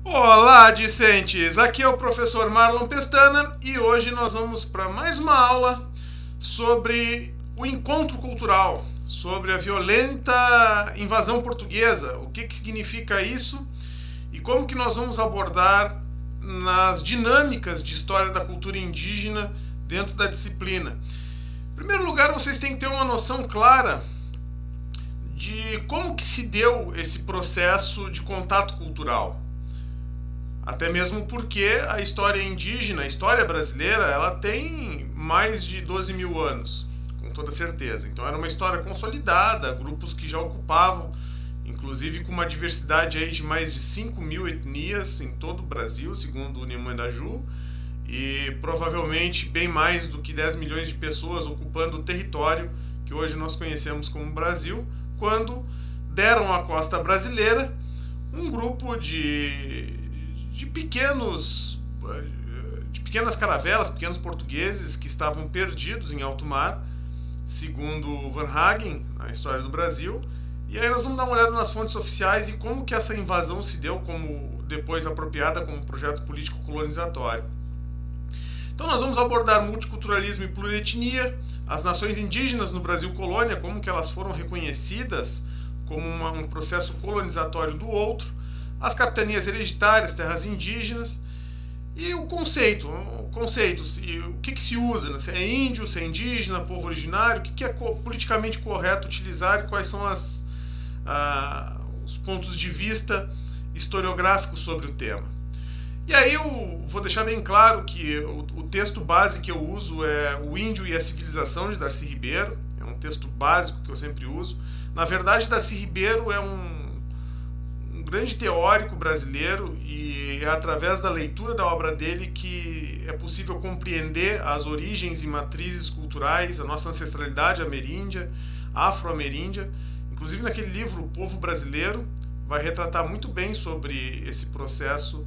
Olá, discentes! Aqui é o professor Marlon Pestana e hoje nós vamos para mais uma aula sobre o encontro cultural, sobre a violenta invasão portuguesa, o que significa isso e como que nós vamos abordar nas dinâmicas de história da cultura indígena dentro da disciplina. Em primeiro lugar, vocês têm que ter uma noção clara de como que se deu esse processo de contato cultural. Até mesmo porque a história indígena, a história brasileira, ela tem mais de 12 mil anos, com toda certeza. Então era uma história consolidada, grupos que já ocupavam, inclusive com uma diversidade aí de mais de 5 mil etnias em todo o Brasil, segundo o Nieman Daju, e provavelmente bem mais do que 10 milhões de pessoas ocupando o território que hoje nós conhecemos como Brasil, quando deram à costa brasileira um grupo de pequenas caravelas, pequenos portugueses que estavam perdidos em alto mar, segundo Van Hagen, na história do Brasil. E aí nós vamos dar uma olhada nas fontes oficiais e como que essa invasão se deu, como depois apropriada como projeto político colonizatório. Então nós vamos abordar multiculturalismo e plurietnia, as nações indígenas no Brasil colônia, como que elas foram reconhecidas como um processo colonizatório do outro, as capitanias hereditárias, terras indígenas e o conceito, o que se usa, né? Se é índio, se é indígena, povo originário, o que é politicamente correto utilizar e quais são os pontos de vista historiográficos sobre o tema. E aí eu vou deixar bem claro que o texto base que eu uso é O Índio e a Civilização, de Darcy Ribeiro, é um texto básico que eu sempre uso. Na verdade, Darcy Ribeiro é um grande teórico brasileiro e é através da leitura da obra dele que é possível compreender as origens e matrizes culturais, a nossa ancestralidade ameríndia, afro-ameríndia. Inclusive naquele livro O Povo Brasileiro vai retratar muito bem sobre esse processo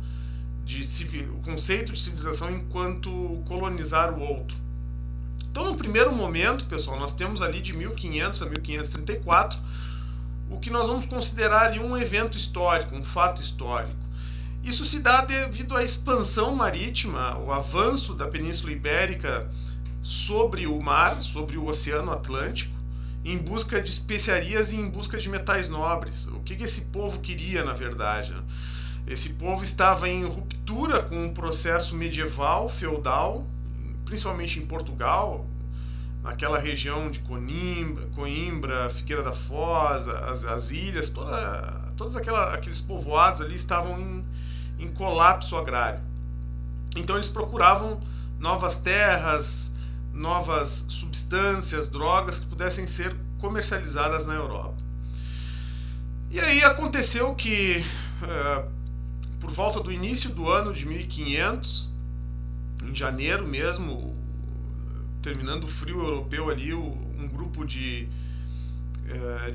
o conceito de civilização enquanto colonizar o outro. Então, no primeiro momento, pessoal, nós temos ali de 1500 a 1534 o que nós vamos considerar ali um evento histórico, um fato histórico. Isso se dá devido à expansão marítima, o avanço da Península Ibérica sobre o mar, sobre o Oceano Atlântico, em busca de especiarias e em busca de metais nobres. O que esse povo queria, na verdade? Esse povo estava em ruptura com um processo medieval, feudal, principalmente em Portugal, naquela região de Coimbra, Figueira da Foz, as ilhas, todos aqueles povoados ali estavam em colapso agrário. Então eles procuravam novas terras, novas substâncias, drogas que pudessem ser comercializadas na Europa. E aí aconteceu que, por volta do início do ano de 1500, em janeiro mesmo, terminando o frio europeu ali, um grupo de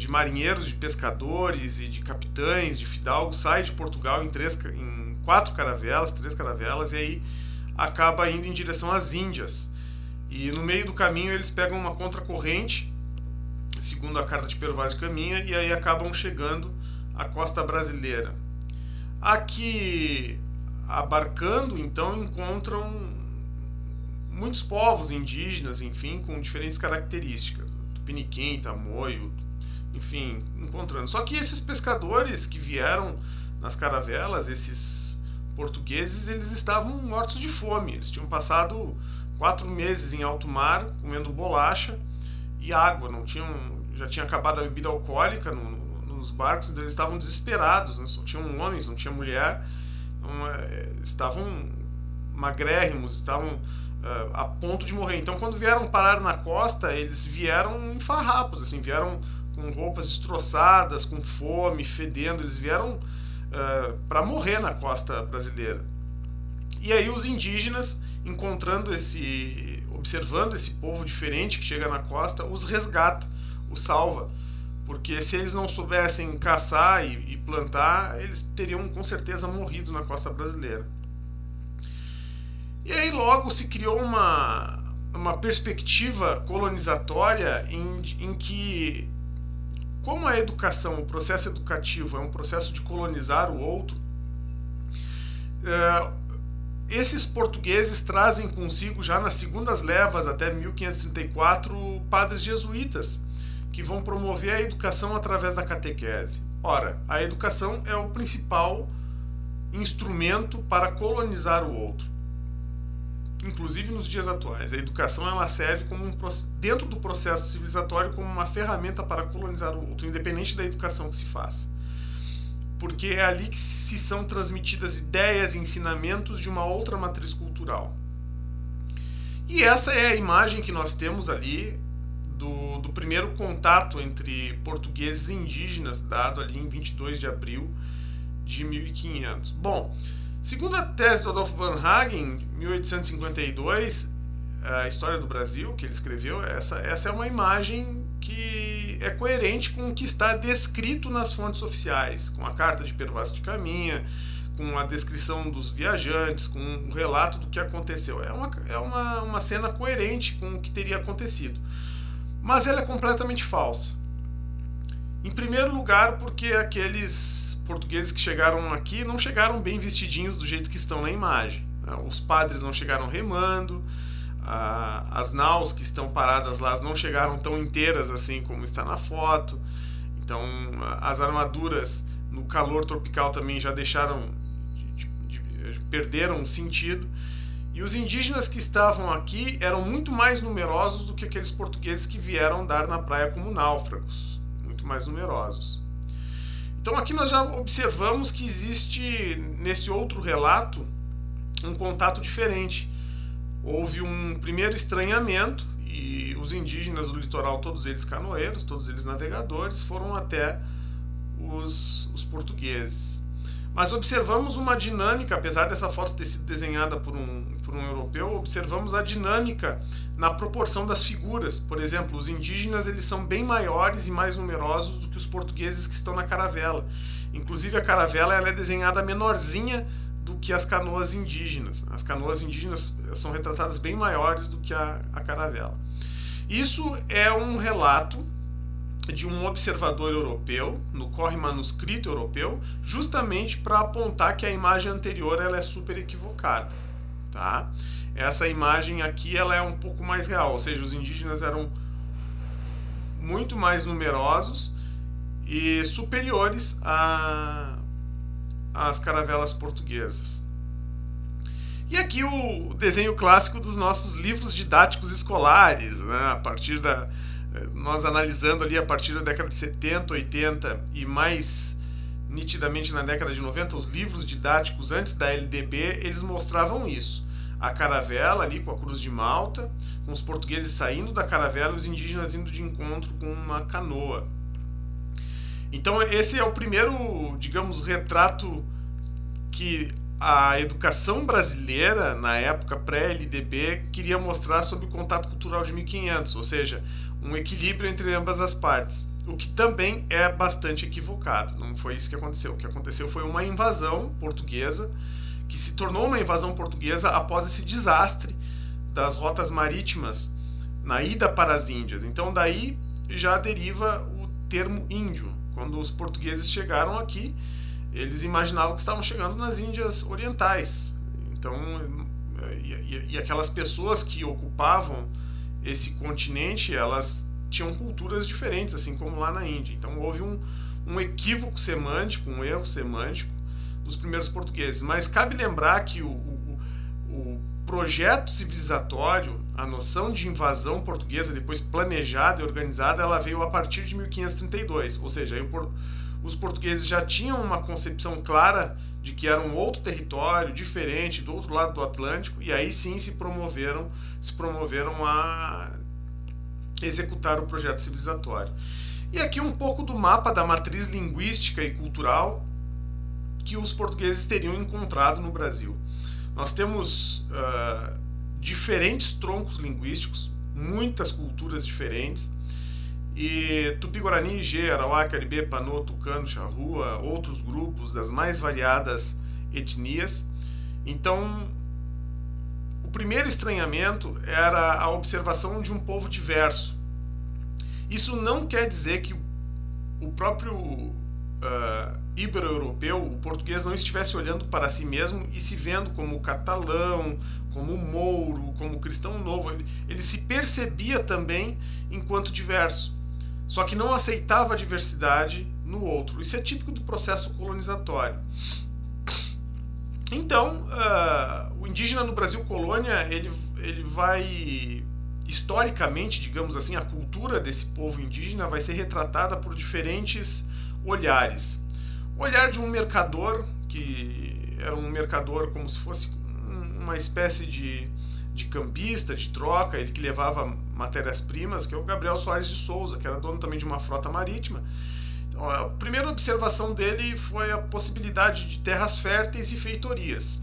marinheiros, de pescadores e de capitães, de fidalgos, sai de Portugal em 3 caravelas, e aí acaba indo em direção às Índias. E no meio do caminho eles pegam uma contracorrente, segundo a carta de Pero Vaz de Caminha, e aí acabam chegando à costa brasileira. Aqui, abarcando, então, encontram muitos povos indígenas, enfim, com diferentes características. Tupiniquim, Tamoio, enfim, encontrando. Só que esses pescadores que vieram nas caravelas, esses portugueses, eles estavam mortos de fome. Eles tinham passado 4 meses em alto mar, comendo bolacha e água. Já tinha acabado a bebida alcoólica nos barcos, então eles estavam desesperados. Não tinham homens, não tinha mulher. Então, estavam magrérrimos, estavam a ponto de morrer. Então, quando vieram parar na costa, eles vieram em farrapos, assim, vieram com roupas destroçadas, com fome, fedendo. Eles vieram para morrer na costa brasileira. E aí os indígenas, observando esse povo diferente que chega na costa, os resgata, os salva. Porque se eles não soubessem caçar e plantar, eles teriam com certeza morrido na costa brasileira. E aí logo se criou uma perspectiva colonizatória em que, como a educação, o processo educativo é um processo de colonizar o outro, Esses portugueses trazem consigo, já nas segundas levas, até 1534, padres jesuítas, que vão promover a educação através da catequese. Ora, a educação é o principal instrumento para colonizar o outro. Inclusive nos dias atuais, a educação ela serve como dentro do processo civilizatório como uma ferramenta para colonizar o outro, independente da educação que se faz. Porque é ali que se são transmitidas ideias e ensinamentos de uma outra matriz cultural. E essa é a imagem que nós temos ali do primeiro contato entre portugueses e indígenas, dado ali em 22 de abril de 1500. Bom, segundo a tese do Adolfo Van Hagen, 1852, a História do Brasil, que ele escreveu, essa é uma imagem que é coerente com o que está descrito nas fontes oficiais, com a carta de Pero Vaz de Caminha, com a descrição dos viajantes, com o relato do que aconteceu. É uma cena coerente com o que teria acontecido. Mas ela é completamente falsa. Em primeiro lugar, porque aqueles portugueses que chegaram aqui não chegaram bem vestidinhos do jeito que estão na imagem. Os padres não chegaram remando, as naus que estão paradas lá não chegaram tão inteiras assim como está na foto. Então, as armaduras no calor tropical também já perderam o sentido. E os indígenas que estavam aqui eram muito mais numerosos do que aqueles portugueses que vieram dar na praia como náufragos. Muito mais numerosos. Então aqui nós já observamos que existe, nesse outro relato, um contato diferente. Houve um primeiro estranhamento e os indígenas do litoral, todos eles canoeiros, todos eles navegadores, foram até os portugueses. Mas observamos uma dinâmica, apesar dessa foto ter sido desenhada por um europeu, observamos a dinâmica na proporção das figuras. Por exemplo, os indígenas eles são bem maiores e mais numerosos do que os portugueses que estão na caravela. Inclusive a caravela ela é desenhada menorzinha do que as canoas indígenas. As canoas indígenas são retratadas bem maiores do que a caravela. Isso é um relato de um observador europeu, no corre manuscrito europeu, justamente para apontar que a imagem anterior ela é super equivocada. Tá? Essa imagem aqui ela é um pouco mais real, ou seja, os indígenas eram muito mais numerosos e superiores às caravelas portuguesas. E aqui o desenho clássico dos nossos livros didáticos escolares, né? A partir nós analisando ali a partir da década de 70, 80 e mais nitidamente na década de 90, os livros didáticos antes da LDB, eles mostravam isso. A caravela ali com a Cruz de Malta, com os portugueses saindo da caravela e os indígenas indo de encontro com uma canoa. Então esse é o primeiro, digamos, retrato que a educação brasileira, na época pré-LDB, queria mostrar sobre o contato cultural de 1500, ou seja, um equilíbrio entre ambas as partes, o que também é bastante equivocado. Não foi isso que aconteceu. O que aconteceu foi uma invasão portuguesa, que se tornou uma invasão portuguesa após esse desastre das rotas marítimas na ida para as Índias. Então daí já deriva o termo índio. Quando os portugueses chegaram aqui, eles imaginavam que estavam chegando nas Índias Orientais. Então, e aquelas pessoas que ocupavam esse continente, elas tinham culturas diferentes, assim como lá na Índia. Então houve um equívoco semântico, um erro semântico dos primeiros portugueses. Mas cabe lembrar que o projeto civilizatório, a noção de invasão portuguesa, depois planejada e organizada, ela veio a partir de 1532. Ou seja, aí os portugueses já tinham uma concepção clara de que era um outro território, diferente, do outro lado do Atlântico, e aí sim se promoveram a executar o projeto civilizatório. E aqui um pouco do mapa da matriz linguística e cultural que os portugueses teriam encontrado no Brasil. Nós temos diferentes troncos linguísticos, muitas culturas diferentes, e Tupi-Guarani, Ige, Arauá, Caribê, Panô, Tucano, Charrua, outros grupos das mais variadas etnias. Então, o primeiro estranhamento era a observação de um povo diverso. Isso não quer dizer que o próprio ibero-europeu, o português não estivesse olhando para si mesmo e se vendo como catalão, como mouro, como cristão novo. Ele se percebia também enquanto diverso, só que não aceitava a diversidade no outro. Isso é típico do processo colonizatório. Então, o indígena no Brasil colônia, ele vai, historicamente, digamos assim, a cultura desse povo indígena vai ser retratada por diferentes olhares. O olhar de um mercador, que era um mercador como se fosse uma espécie de campista, de troca, ele que levava matérias-primas, que é o Gabriel Soares de Souza, que era dono também de uma frota marítima. Então, a primeira observação dele foi a possibilidade de terras férteis e feitorias.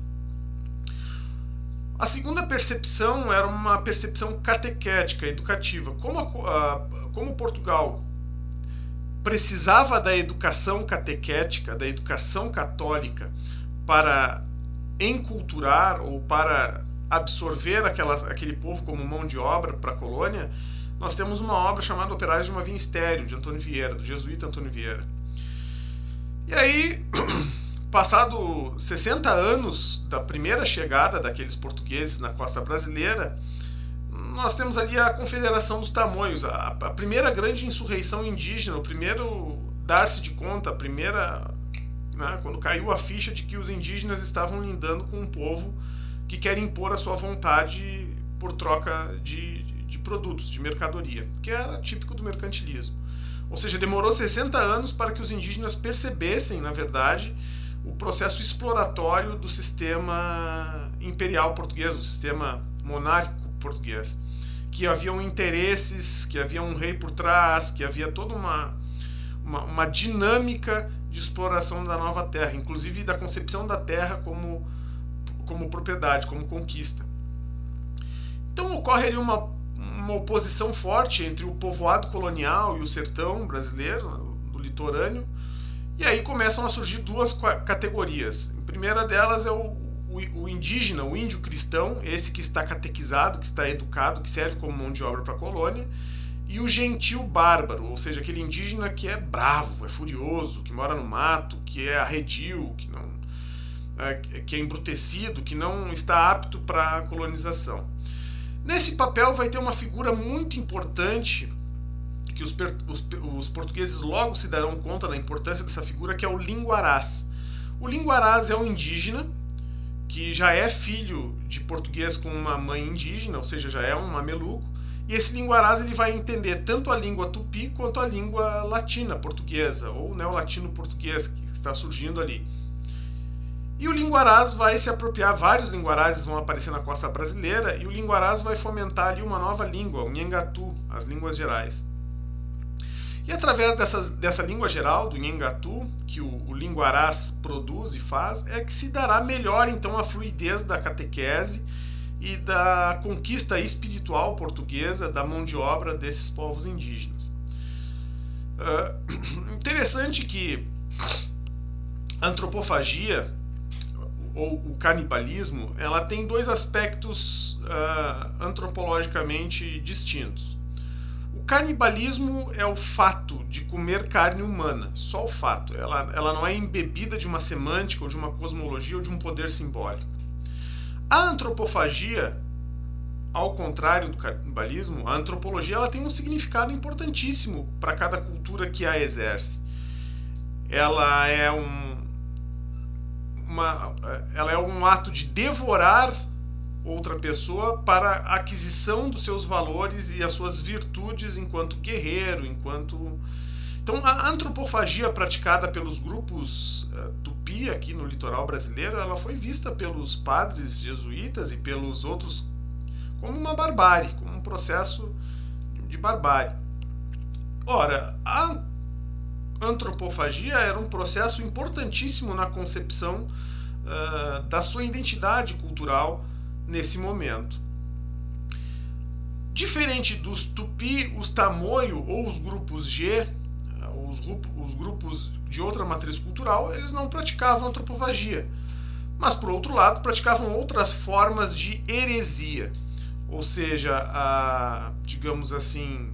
A segunda percepção era uma percepção catequética, educativa. Como Portugal precisava da educação catequética, da educação católica, para enculturar ou para absorver aquele povo como mão de obra para a colônia, nós temos uma obra chamada Operários de uma Via Estéril, de Antônio Vieira, do jesuíta Antônio Vieira. E aí, passado 60 anos da primeira chegada daqueles portugueses na costa brasileira, nós temos ali a Confederação dos Tamoios, a primeira grande insurreição indígena, o primeiro dar-se de conta, a primeira, né, quando caiu a ficha de que os indígenas estavam lidando com um povo que quer impor a sua vontade por troca de produtos, de mercadoria, que era típico do mercantilismo. Ou seja, demorou 60 anos para que os indígenas percebessem, na verdade, o processo exploratório do sistema imperial português, do sistema monárquico português, que haviam interesses, que havia um rei por trás, que havia toda uma dinâmica de exploração da nova terra, inclusive da concepção da terra como propriedade, como conquista. Então ocorre ali uma oposição forte entre o povoado colonial e o sertão brasileiro, do litorâneo, e aí começam a surgir duas categorias. A primeira delas é o indígena, o índio cristão, esse que está catequizado, que está educado, que serve como mão de obra para a colônia, e o gentil bárbaro, ou seja, aquele indígena que é bravo, é furioso, que mora no mato, que é arredio, que é embrutecido, que não está apto para a colonização. Nesse papel vai ter uma figura muito importante, que os portugueses logo se darão conta da importância dessa figura, que é o linguarás. O linguarás é um indígena que já é filho de português com uma mãe indígena, ou seja, já é um mameluco, e esse linguarás ele vai entender tanto a língua tupi quanto a língua latina portuguesa, ou neolatino português que está surgindo ali. E o linguarás vai se apropriar, vários linguarazes vão aparecer na costa brasileira, e o linguarás vai fomentar ali uma nova língua, o nhangatu, as línguas gerais. E através dessa língua geral, do nhangatu, que o linguarás produz e faz, é que se dará melhor então a fluidez da catequese e da conquista espiritual portuguesa da mão de obra desses povos indígenas. Interessante que a antropofagia, ou o canibalismo, ela tem dois aspectos antropologicamente distintos. O canibalismo é o fato de comer carne humana, só o fato. Ela não é embebida de uma semântica, ou de uma cosmologia, ou de um poder simbólico. A antropofagia, ao contrário do canibalismo, a antropologia ela tem um significado importantíssimo para cada cultura que a exerce. Ela é um ato de devorar outra pessoa para a aquisição dos seus valores e as suas virtudes enquanto guerreiro, enquanto... Então, a antropofagia praticada pelos grupos tupi aqui no litoral brasileiro, ela foi vista pelos padres jesuítas e pelos outros como uma barbárie, como um processo de barbárie. Ora, a antropofagia era um processo importantíssimo na concepção da sua identidade cultural nesse momento. Diferente dos tupi, os tamoio ou os grupos G, os grupos de outra matriz cultural, eles não praticavam antropofagia, mas por outro lado praticavam outras formas de heresia, ou seja, digamos assim,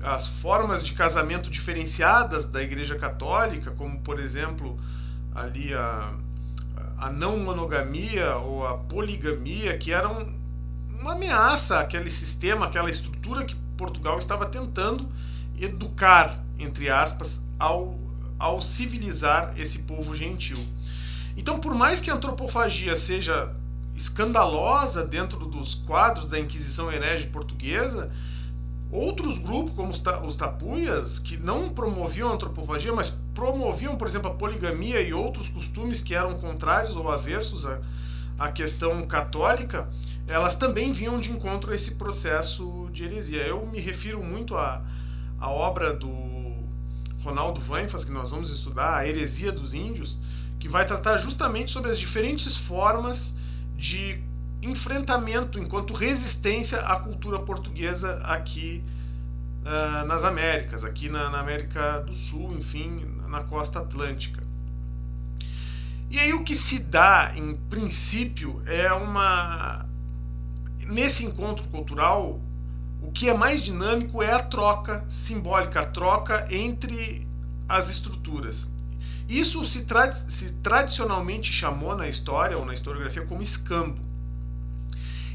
as formas de casamento diferenciadas da Igreja Católica, como por exemplo ali a não monogamia ou a poligamia, que eram uma ameaça àquele sistema, àquela estrutura que Portugal estava tentando educar, entre aspas, ao civilizar esse povo gentil. Então, por mais que a antropofagia seja escandalosa dentro dos quadros da Inquisição herege portuguesa, outros grupos, como os tapuias, que não promoviam a antropofagia, mas promoviam, por exemplo, a poligamia e outros costumes que eram contrários ou aversos à questão católica, elas também vinham de encontro a esse processo de heresia. Eu me refiro muito à obra do Ronaldo Vainfas, que nós vamos estudar, A Heresia dos Índios, que vai tratar justamente sobre as diferentes formas de enfrentamento enquanto resistência à cultura portuguesa aqui nas Américas, aqui na América do Sul, enfim, na costa atlântica. E aí o que se dá, em princípio, nesse encontro cultural, o que é mais dinâmico é a troca simbólica, a troca entre as estruturas. Isso se tradicionalmente chamou na história ou na historiografia como escambo.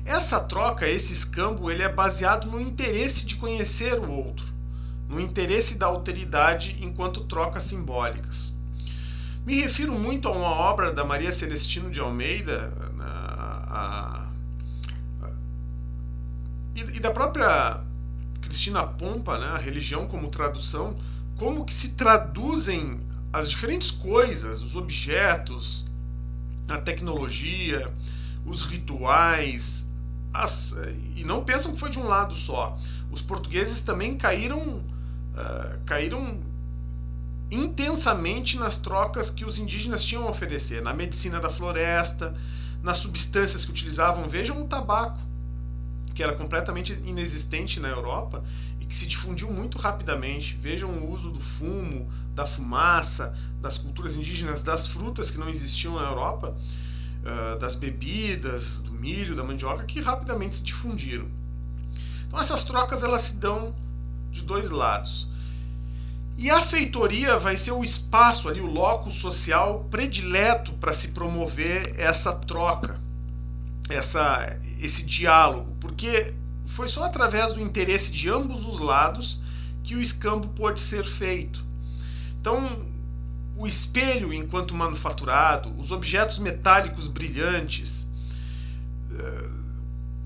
Essa troca, esse escambo, ele é baseado no interesse de conhecer o outro, no interesse da alteridade enquanto trocas simbólicas. Me refiro muito a uma obra da Maria Celestino de Almeida e da própria Cristina Pompa, né, a religião como tradução, como que se traduzem as diferentes coisas, os objetos, a tecnologia, os rituais, e não pensam que foi de um lado só. Os portugueses também caíram intensamente nas trocas que os indígenas tinham a oferecer, na medicina da floresta, nas substâncias que utilizavam. Vejam o tabaco, que era completamente inexistente na Europa e que se difundiu muito rapidamente. Vejam o uso do fumo, da fumaça, das culturas indígenas, das frutas que não existiam na Europa, das bebidas, do milho, da mandioca, que rapidamente se difundiram. Então essas trocas elas se dão de dois lados. E a feitoria vai ser o espaço ali, o locus social predileto para se promover essa troca, esse diálogo, porque foi só através do interesse de ambos os lados que o escambo pôde ser feito. Então, o espelho enquanto manufaturado, os objetos metálicos brilhantes,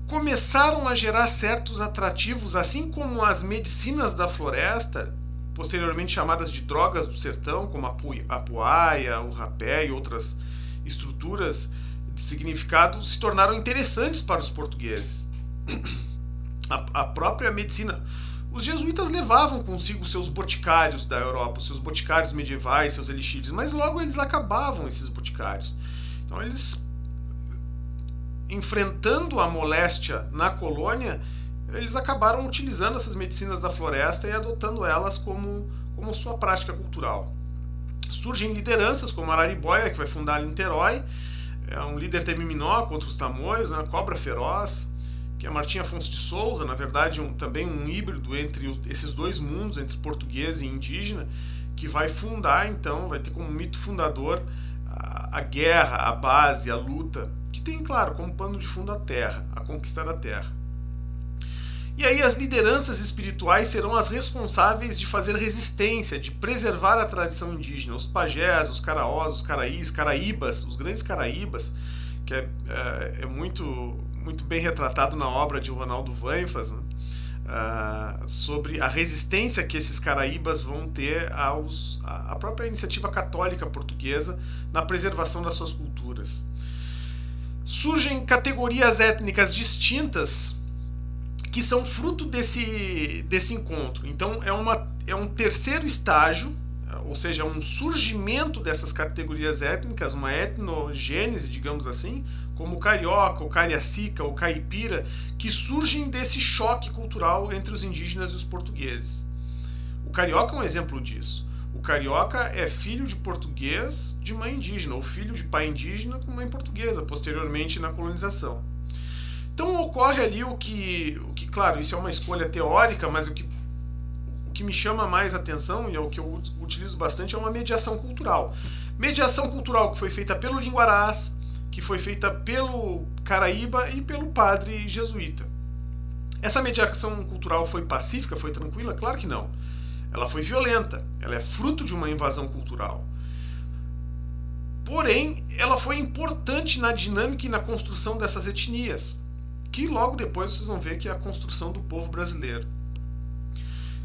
começaram a gerar certos atrativos, assim como as medicinas da floresta, posteriormente chamadas de drogas do sertão, como a puaia, o rapé e outras estruturas de significado, se tornaram interessantes para os portugueses. A própria medicina. Os jesuítas levavam consigo seus boticários da Europa, seus boticários medievais, seus elixires, mas logo eles acabavam esses boticários. Então eles, enfrentando a moléstia na colônia, eles acabaram utilizando essas medicinas da floresta e adotando elas como sua prática cultural. Surgem lideranças como Araribóia, que vai fundar Niterói, é um líder temiminó contra os tamoios, né, cobra feroz, que é Martim Afonso de Souza, na verdade também um híbrido entre esses dois mundos, entre português e indígena, que vai fundar, então, vai ter como mito fundador a guerra, a base, a luta, que tem, claro, como pano de fundo a terra, a conquista da terra. E aí as lideranças espirituais serão as responsáveis de fazer resistência, de preservar a tradição indígena. Os pajés, os caraós, os caraís, caraíbas, os grandes caraíbas, que é muito bem retratado na obra de Ronaldo Vainfas, né? Sobre a resistência que esses caraíbas vão ter à própria iniciativa católica portuguesa na preservação das suas culturas. Surgem categorias étnicas distintas que são fruto desse encontro. Então é um terceiro estágio, ou seja, um surgimento dessas categorias étnicas, uma etnogênese, digamos assim, como o carioca, o cariacica, o caipira, que surgem desse choque cultural entre os indígenas e os portugueses. O carioca é um exemplo disso. O carioca é filho de português de mãe indígena, ou filho de pai indígena com mãe portuguesa, posteriormente na colonização. Então ocorre ali o que, claro, isso é uma escolha teórica, mas que me chama mais atenção, e é o que eu utilizo bastante, é uma mediação cultural. Mediação cultural que foi feita pelo Linguarás, que foi feita pelo Caraíba e pelo padre jesuíta. Essa mediação cultural foi pacífica, foi tranquila? Claro que não. Ela foi violenta, ela é fruto de uma invasão cultural. Porém, ela foi importante na dinâmica e na construção dessas etnias, que logo depois vocês vão ver que é a construção do povo brasileiro.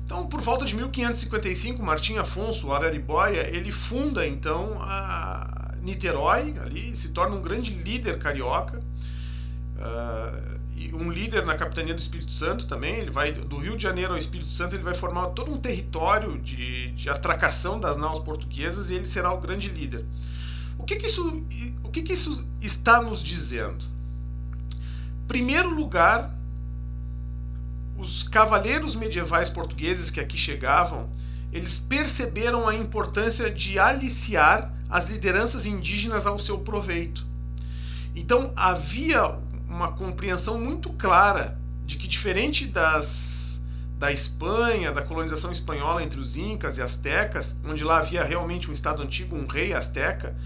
Então, por volta de 1555, Martim Afonso, o Araribóia, ele funda então a Niterói, ali, se torna um grande líder carioca, e um líder na capitania do Espírito Santo também. Ele vai do Rio de Janeiro ao Espírito Santo, ele vai formar todo um território de atracação das naus portuguesas e ele será o grande líder. O que isso está nos dizendo? Primeiro lugar, os cavaleiros medievais portugueses que aqui chegavam, eles perceberam a importância de aliciar as lideranças indígenas ao seu proveito. Então havia uma compreensão muito clara de que, diferente da Espanha, da colonização espanhola entre os incas e astecas, onde lá havia realmente um estado antigo, um rei asteca,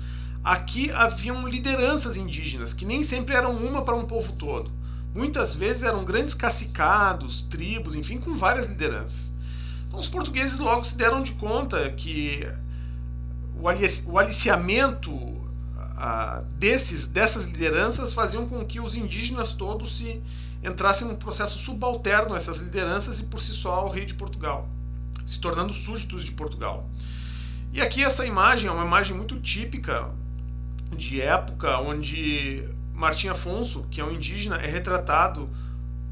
aqui haviam lideranças indígenas, que nem sempre eram uma para um povo todo. Muitas vezes eram grandes cacicados, tribos, enfim, com várias lideranças. Então os portugueses logo se deram de conta que o aliciamento dessas lideranças faziam com que os indígenas todos se entrassem num processo subalterno a essas lideranças e por si só ao rei de Portugal, se tornando súditos de Portugal. E aqui essa imagem é uma imagem muito típica de época, onde Martim Afonso, que é um indígena, é retratado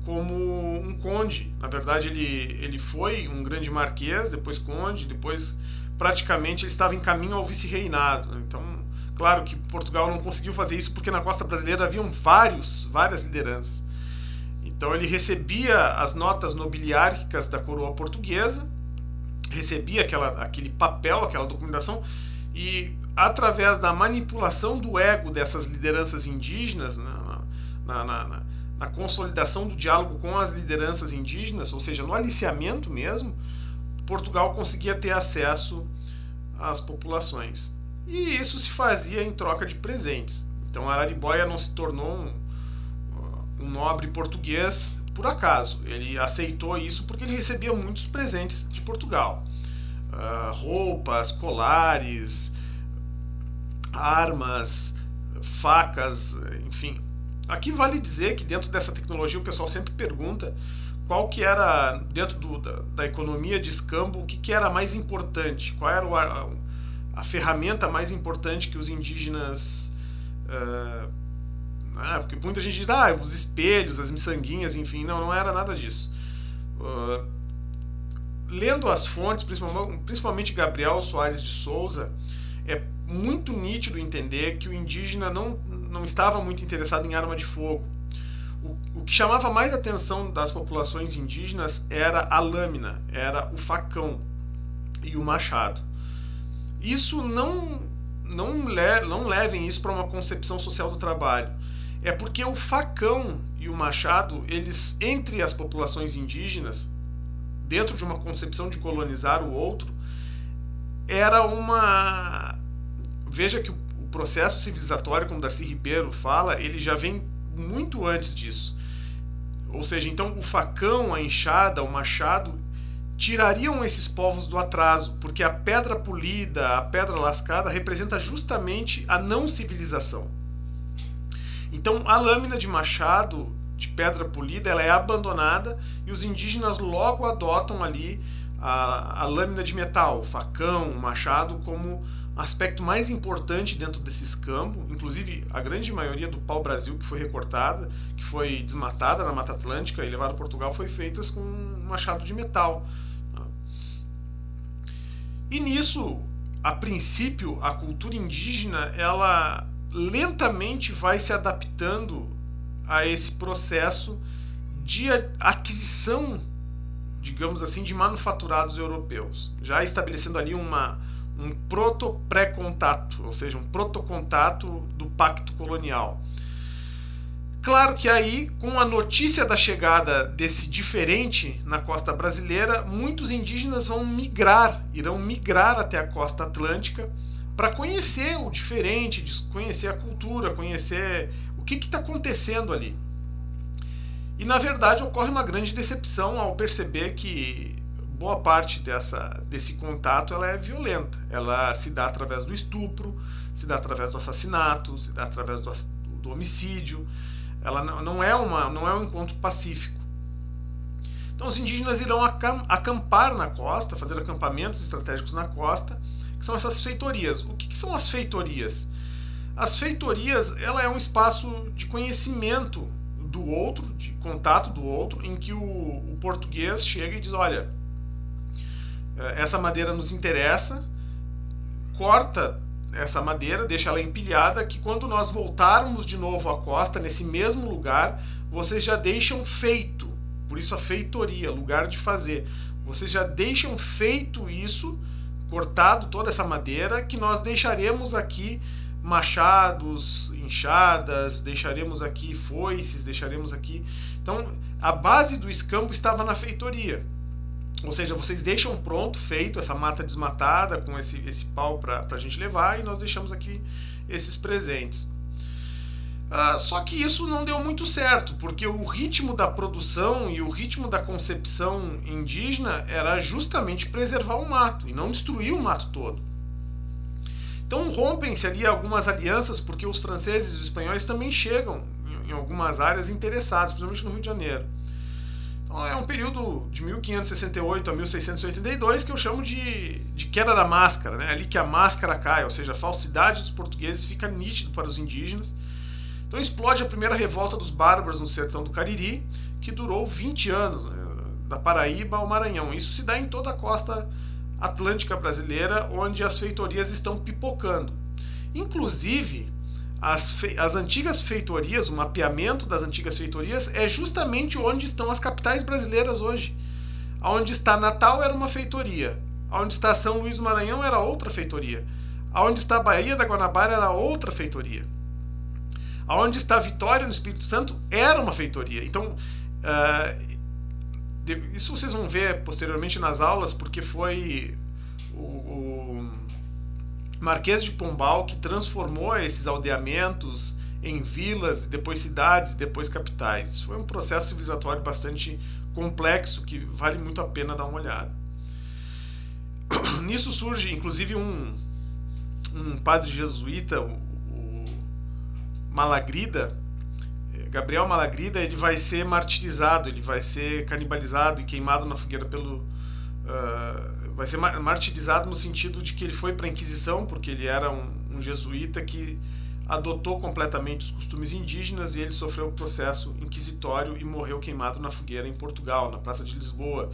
como um conde. Na verdade, ele foi um grande marquês, depois conde, depois praticamente ele estava em caminho ao vice-reinado. Então, claro que Portugal não conseguiu fazer isso porque na costa brasileira haviam várias lideranças. Então ele recebia as notas nobiliárquicas da coroa portuguesa, recebia aquele papel, aquela documentação, e através da manipulação do ego dessas lideranças indígenas, na consolidação do diálogo com as lideranças indígenas, ou seja, no aliciamento mesmo, Portugal conseguia ter acesso às populações. E isso se fazia em troca de presentes. Então Araribóia não se tornou um nobre português por acaso. Ele aceitou isso porque ele recebia muitos presentes de Portugal. Roupas, colares, armas, facas, enfim. Aqui vale dizer que dentro dessa tecnologia o pessoal sempre pergunta qual que era, dentro da economia de escambo, o que era mais importante, qual era a ferramenta mais importante que os indígenas... porque muita gente diz, os espelhos, as miçanguinhas, enfim, não era nada disso. Lendo as fontes, principalmente Gabriel Soares de Souza, é muito nítido entender que o indígena não estava muito interessado em arma de fogo. O que chamava mais atenção das populações indígenas era a lâmina, era o facão e o machado. Isso não levem isso para uma concepção social do trabalho. É porque o facão e o machado, eles, entre as populações indígenas, dentro de uma concepção de colonizar o outro, era uma... Veja que o processo civilizatório, como Darcy Ribeiro fala, ele já vem muito antes disso. Ou seja, então o facão, a enxada, o machado tirariam esses povos do atraso, porque a pedra polida, a pedra lascada representa justamente a não civilização. Então a lâmina de machado, de pedra polida, ela é abandonada e os indígenas logo adotam ali a lâmina de metal, o facão, o machado, como aspecto mais importante dentro desse escambo. Inclusive a grande maioria do pau-brasil que foi recortada, que foi desmatada na Mata Atlântica e levada a Portugal, foi feita com um machado de metal. E nisso, a princípio, a cultura indígena, ela lentamente vai se adaptando a esse processo de aquisição, digamos assim, de manufaturados europeus, já estabelecendo ali um proto-pré-contato, ou seja, um protocontato do pacto colonial. Claro que aí, com a notícia da chegada desse diferente na costa brasileira, muitos indígenas irão migrar até a costa atlântica para conhecer o diferente, conhecer a cultura, conhecer o que está acontecendo ali. E na verdade ocorre uma grande decepção ao perceber que boa parte desse contato ela é violenta. Ela se dá através do estupro, se dá através do assassinato, se dá através do homicídio. Ela não é um encontro pacífico. Então os indígenas irão acampar na costa, fazer acampamentos estratégicos na costa, que são essas feitorias. O que são as feitorias? As feitorias, ela é um espaço de conhecimento do outro, de contato do outro, em que o português chega e diz, olha, essa madeira nos interessa, corta essa madeira, deixa ela empilhada, que quando nós voltarmos de novo à costa, nesse mesmo lugar, vocês já deixam feito, por isso a feitoria, lugar de fazer, vocês já deixam feito isso, cortado toda essa madeira, que nós deixaremos aqui machados, enxadas, deixaremos aqui foices, deixaremos aqui... Então, a base do escampo estava na feitoria. Ou seja, vocês deixam pronto, feito, essa mata desmatada, com esse pau para a gente levar, e nós deixamos aqui esses presentes. Só que isso não deu muito certo, porque o ritmo da produção e o ritmo da concepção indígena era justamente preservar o mato, e não destruir o mato todo. Então rompem-se ali algumas alianças, porque os franceses e os espanhóis também chegam em algumas áreas interessados, principalmente no Rio de Janeiro. Então é um período de 1568 a 1682 que eu chamo de queda da máscara, né? Ali que a máscara cai, ou seja, a falsidade dos portugueses fica nítido para os indígenas. Então explode a primeira revolta dos bárbaros no sertão do Cariri, que durou 20 anos, né? Da Paraíba ao Maranhão. Isso se dá em toda a costa atlântica brasileira, onde as feitorias estão pipocando. Inclusive, as antigas feitorias, o mapeamento das antigas feitorias é justamente onde estão as capitais brasileiras hoje. Onde está Natal era uma feitoria, onde está São Luís do Maranhão era outra feitoria, onde está Baía da Guanabara era outra feitoria, onde está Vitória no Espírito Santo era uma feitoria. Então, isso vocês vão ver posteriormente nas aulas, porque foi o Marquês de Pombal que transformou esses aldeamentos em vilas, depois cidades, depois capitais. Isso foi um processo civilizatório bastante complexo, que vale muito a pena dar uma olhada. Nisso surge, inclusive, um padre jesuíta, o Malagrida, Gabriel Malagrida, ele vai ser martirizado, ele vai ser canibalizado e queimado na fogueira vai ser martirizado no sentido de que ele foi para a Inquisição, porque ele era um jesuíta que adotou completamente os costumes indígenas, e ele sofreu o processo inquisitório e morreu queimado na fogueira em Portugal, na Praça de Lisboa.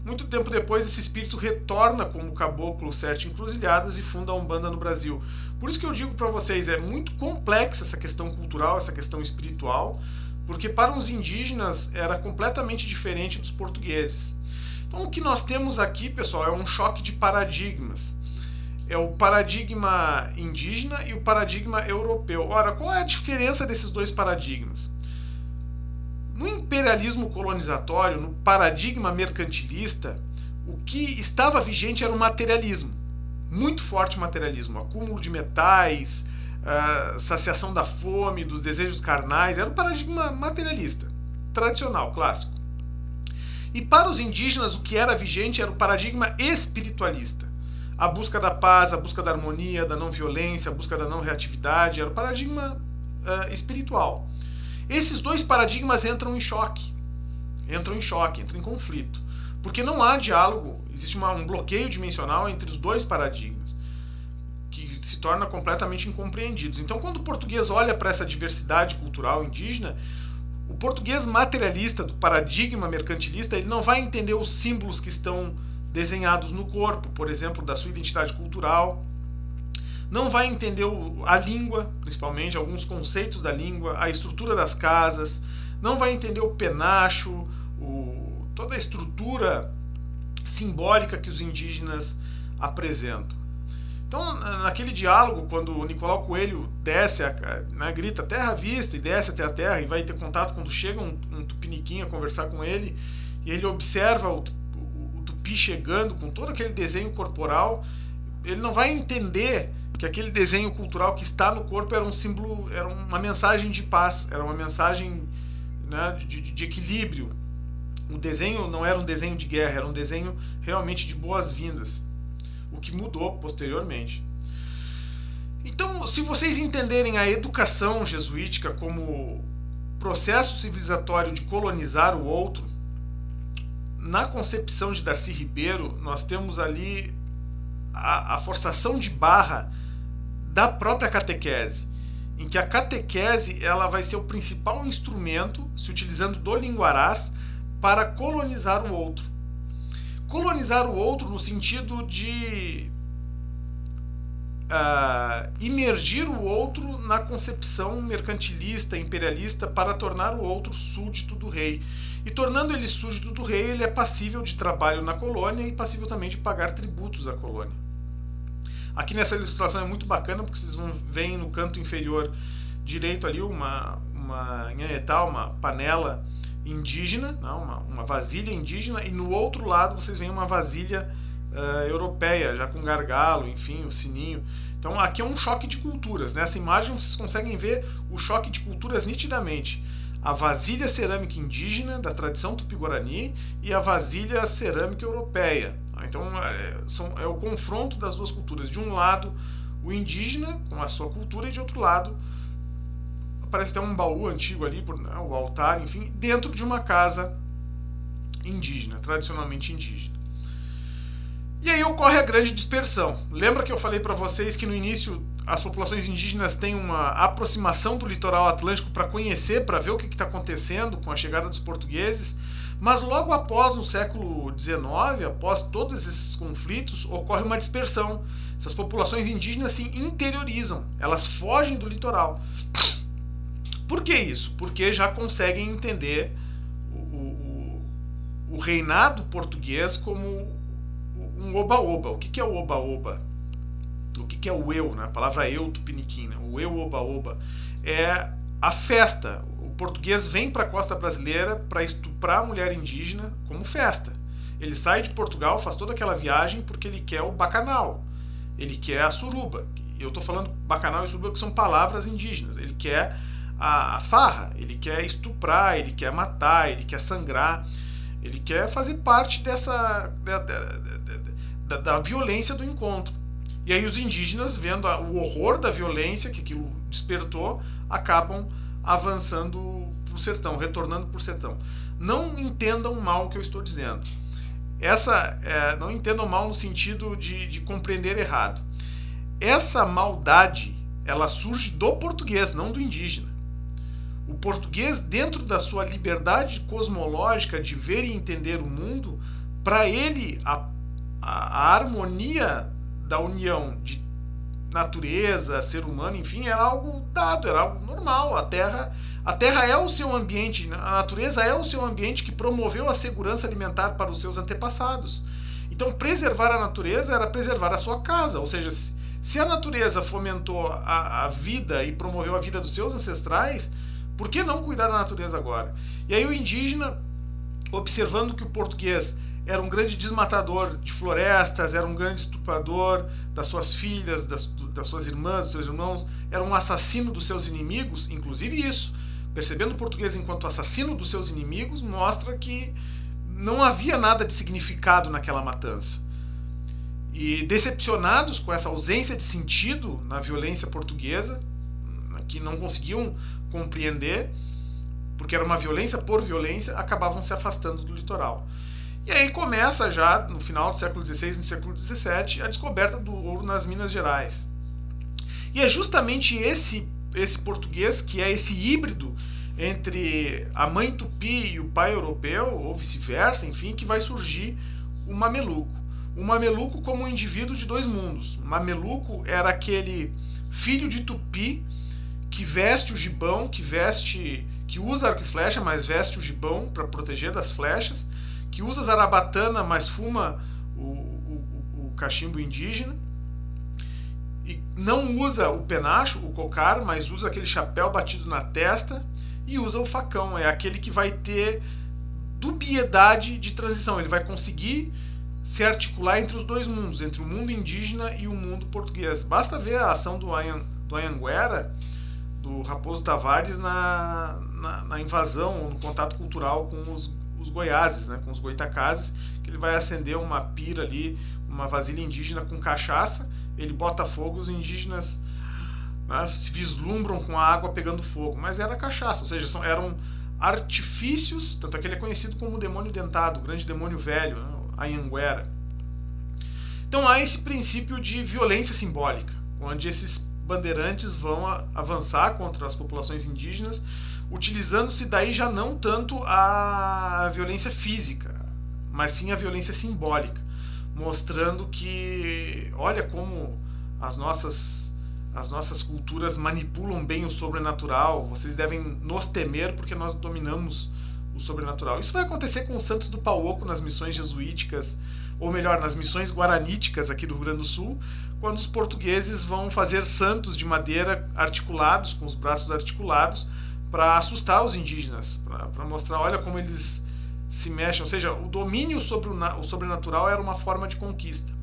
Muito tempo depois, esse espírito retorna como caboclo Sete Encruzilhadas e funda a Umbanda no Brasil. Por isso que eu digo para vocês, é muito complexa essa questão cultural, essa questão espiritual, porque para os indígenas era completamente diferente dos portugueses. Então o que nós temos aqui, pessoal, é um choque de paradigmas. É o paradigma indígena e o paradigma europeu. Ora, qual é a diferença desses dois paradigmas? No imperialismo colonizatório, no paradigma mercantilista, o que estava vigente era o materialismo. Muito forte materialismo. Acúmulo de metais, saciação da fome, dos desejos carnais. Era o paradigma materialista, tradicional, clássico. E para os indígenas, o que era vigente era o paradigma espiritualista. A busca da paz, a busca da harmonia, da não violência, a busca da não reatividade, era o paradigma espiritual. Esses dois paradigmas entram em choque, entram em conflito, porque não há diálogo, existe um bloqueio dimensional entre os dois paradigmas, que se torna completamente incompreendidos. Então, quando o português olha para essa diversidade cultural indígena, o português materialista do paradigma mercantilista, ele não vai entender os símbolos que estão desenhados no corpo, por exemplo, da sua identidade cultural, não vai entender a língua, principalmente, alguns conceitos da língua, a estrutura das casas, não vai entender o penacho, toda a estrutura simbólica que os indígenas apresentam. Então, naquele diálogo, quando o Nicolau Coelho desce, né, grita terra à vista e desce até a terra e vai ter contato quando chega um tupiniquim a conversar com ele, e ele observa o tupi chegando com todo aquele desenho corporal, ele não vai entender que aquele desenho cultural que está no corpo era um símbolo, era uma mensagem de paz, era uma mensagem, né, de equilíbrio. O desenho não era um desenho de guerra, era um desenho realmente de boas-vindas, o que mudou posteriormente. Então, se vocês entenderem a educação jesuítica como processo civilizatório de colonizar o outro, na concepção de Darcy Ribeiro, nós temos ali a forçação de barra da própria catequese, em que a catequese ela vai ser o principal instrumento, se utilizando do linguarás, para colonizar o outro. Colonizar o outro no sentido de imergir o outro na concepção mercantilista, imperialista, para tornar o outro súdito do rei. E tornando ele súdito do rei, ele é passível de trabalho na colônia e passível também de pagar tributos à colônia. Aqui nessa ilustração é muito bacana, porque vocês vão ver no canto inferior direito ali uma nhanhetá, uma panela indígena, uma vasilha indígena, e no outro lado vocês veem uma vasilha europeia, já com gargalo, enfim, o sininho. Então aqui é um choque de culturas. Nessa imagem vocês conseguem ver o choque de culturas nitidamente. A vasilha cerâmica indígena, da tradição tupi-guarani, e a vasilha cerâmica europeia. Então é o confronto das duas culturas. De um lado, o indígena com a sua cultura, e de outro lado, parece até um baú antigo ali, o altar, enfim, dentro de uma casa indígena, tradicionalmente indígena. E aí ocorre a grande dispersão. Lembra que eu falei para vocês que no início as populações indígenas têm uma aproximação do litoral atlântico para conhecer, para ver o que está acontecendo com a chegada dos portugueses, mas logo após, no século XIX, após todos esses conflitos, ocorre uma dispersão. Essas populações indígenas se interiorizam, elas fogem do litoral. Por que isso? Porque já conseguem entender o reinado português como um oba-oba. O que é o oba-oba? O que é o eu, né? A palavra eu tupiniquim, né? O eu oba-oba é a festa. O português vem para a costa brasileira para estuprar a mulher indígena como festa. Ele sai de Portugal, faz toda aquela viagem porque ele quer o bacanal, ele quer a suruba. Eu estou falando bacanal e suruba que são palavras indígenas. Ele quer a farra, ele quer estuprar, ele quer matar, ele quer sangrar, ele quer fazer parte da violência do encontro. E aí os indígenas, vendo o horror da violência que aquilo despertou, acabam avançando para o sertão, retornando para o sertão. Não entendam mal o que eu estou dizendo. Não entendam mal no sentido de compreender errado. Essa maldade, ela surge do português, não do indígena. O português, dentro da sua liberdade cosmológica de ver e entender o mundo, para ele a harmonia da união de natureza, ser humano, enfim, era algo dado, era algo normal. A Terra é o seu ambiente, a natureza é o seu ambiente que promoveu a segurança alimentar para os seus antepassados. Então, preservar a natureza era preservar a sua casa, ou seja, se a natureza fomentou a vida e promoveu a vida dos seus ancestrais, por que não cuidar da natureza agora? E aí o indígena, observando que o português era um grande desmatador de florestas, era um grande estuprador das suas filhas, das suas irmãs, dos seus irmãos, era um assassino dos seus inimigos, inclusive isso, percebendo o português enquanto assassino dos seus inimigos, mostra que não havia nada de significado naquela matança. E decepcionados com essa ausência de sentido na violência portuguesa, que não conseguiam compreender, porque era uma violência por violência, acabavam se afastando do litoral. E aí começa já, no final do século XVI e no século XVII, a descoberta do ouro nas Minas Gerais. E é justamente esse português, que é esse híbrido entre a mãe tupi e o pai europeu, ou vice-versa, enfim, que vai surgir o mameluco. O mameluco como um indivíduo de dois mundos. O mameluco era aquele filho de tupi que veste o gibão, que usa arco e flecha, mas veste o gibão para proteger das flechas, que usa zarabatana, mas fuma o cachimbo indígena, não usa o penacho, o cocar, mas usa aquele chapéu batido na testa e usa o facão. É aquele que vai ter dubiedade de transição. Ele vai conseguir se articular entre os dois mundos, entre o mundo indígena e o mundo português. Basta ver a ação do Anhanguera, do Raposo Tavares, na invasão, no contato cultural com os goiáses, né, com os goitacazes, que ele vai acender uma pira ali, uma vasilha indígena com cachaça, ele bota fogo, os indígenas, né, se vislumbram com a água pegando fogo, mas era cachaça, ou seja, eram artifícios, tanto é que ele é conhecido como o demônio dentado, o grande demônio velho, né, Anhanguera. Então há esse princípio de violência simbólica, onde esses bandeirantes vão avançar contra as populações indígenas, utilizando-se daí já não tanto a violência física, mas sim a violência simbólica, mostrando que, olha como as nossas culturas manipulam bem o sobrenatural, vocês devem nos temer porque nós dominamos o sobrenatural. Isso vai acontecer com os santos do Pauoco nas missões jesuíticas, ou melhor, nas missões guaraníticas aqui do Rio Grande do Sul, quando os portugueses vão fazer santos de madeira articulados, com os braços articulados, para assustar os indígenas, para mostrar, olha como eles se mexem, ou seja, o domínio sobre o sobrenatural era uma forma de conquista.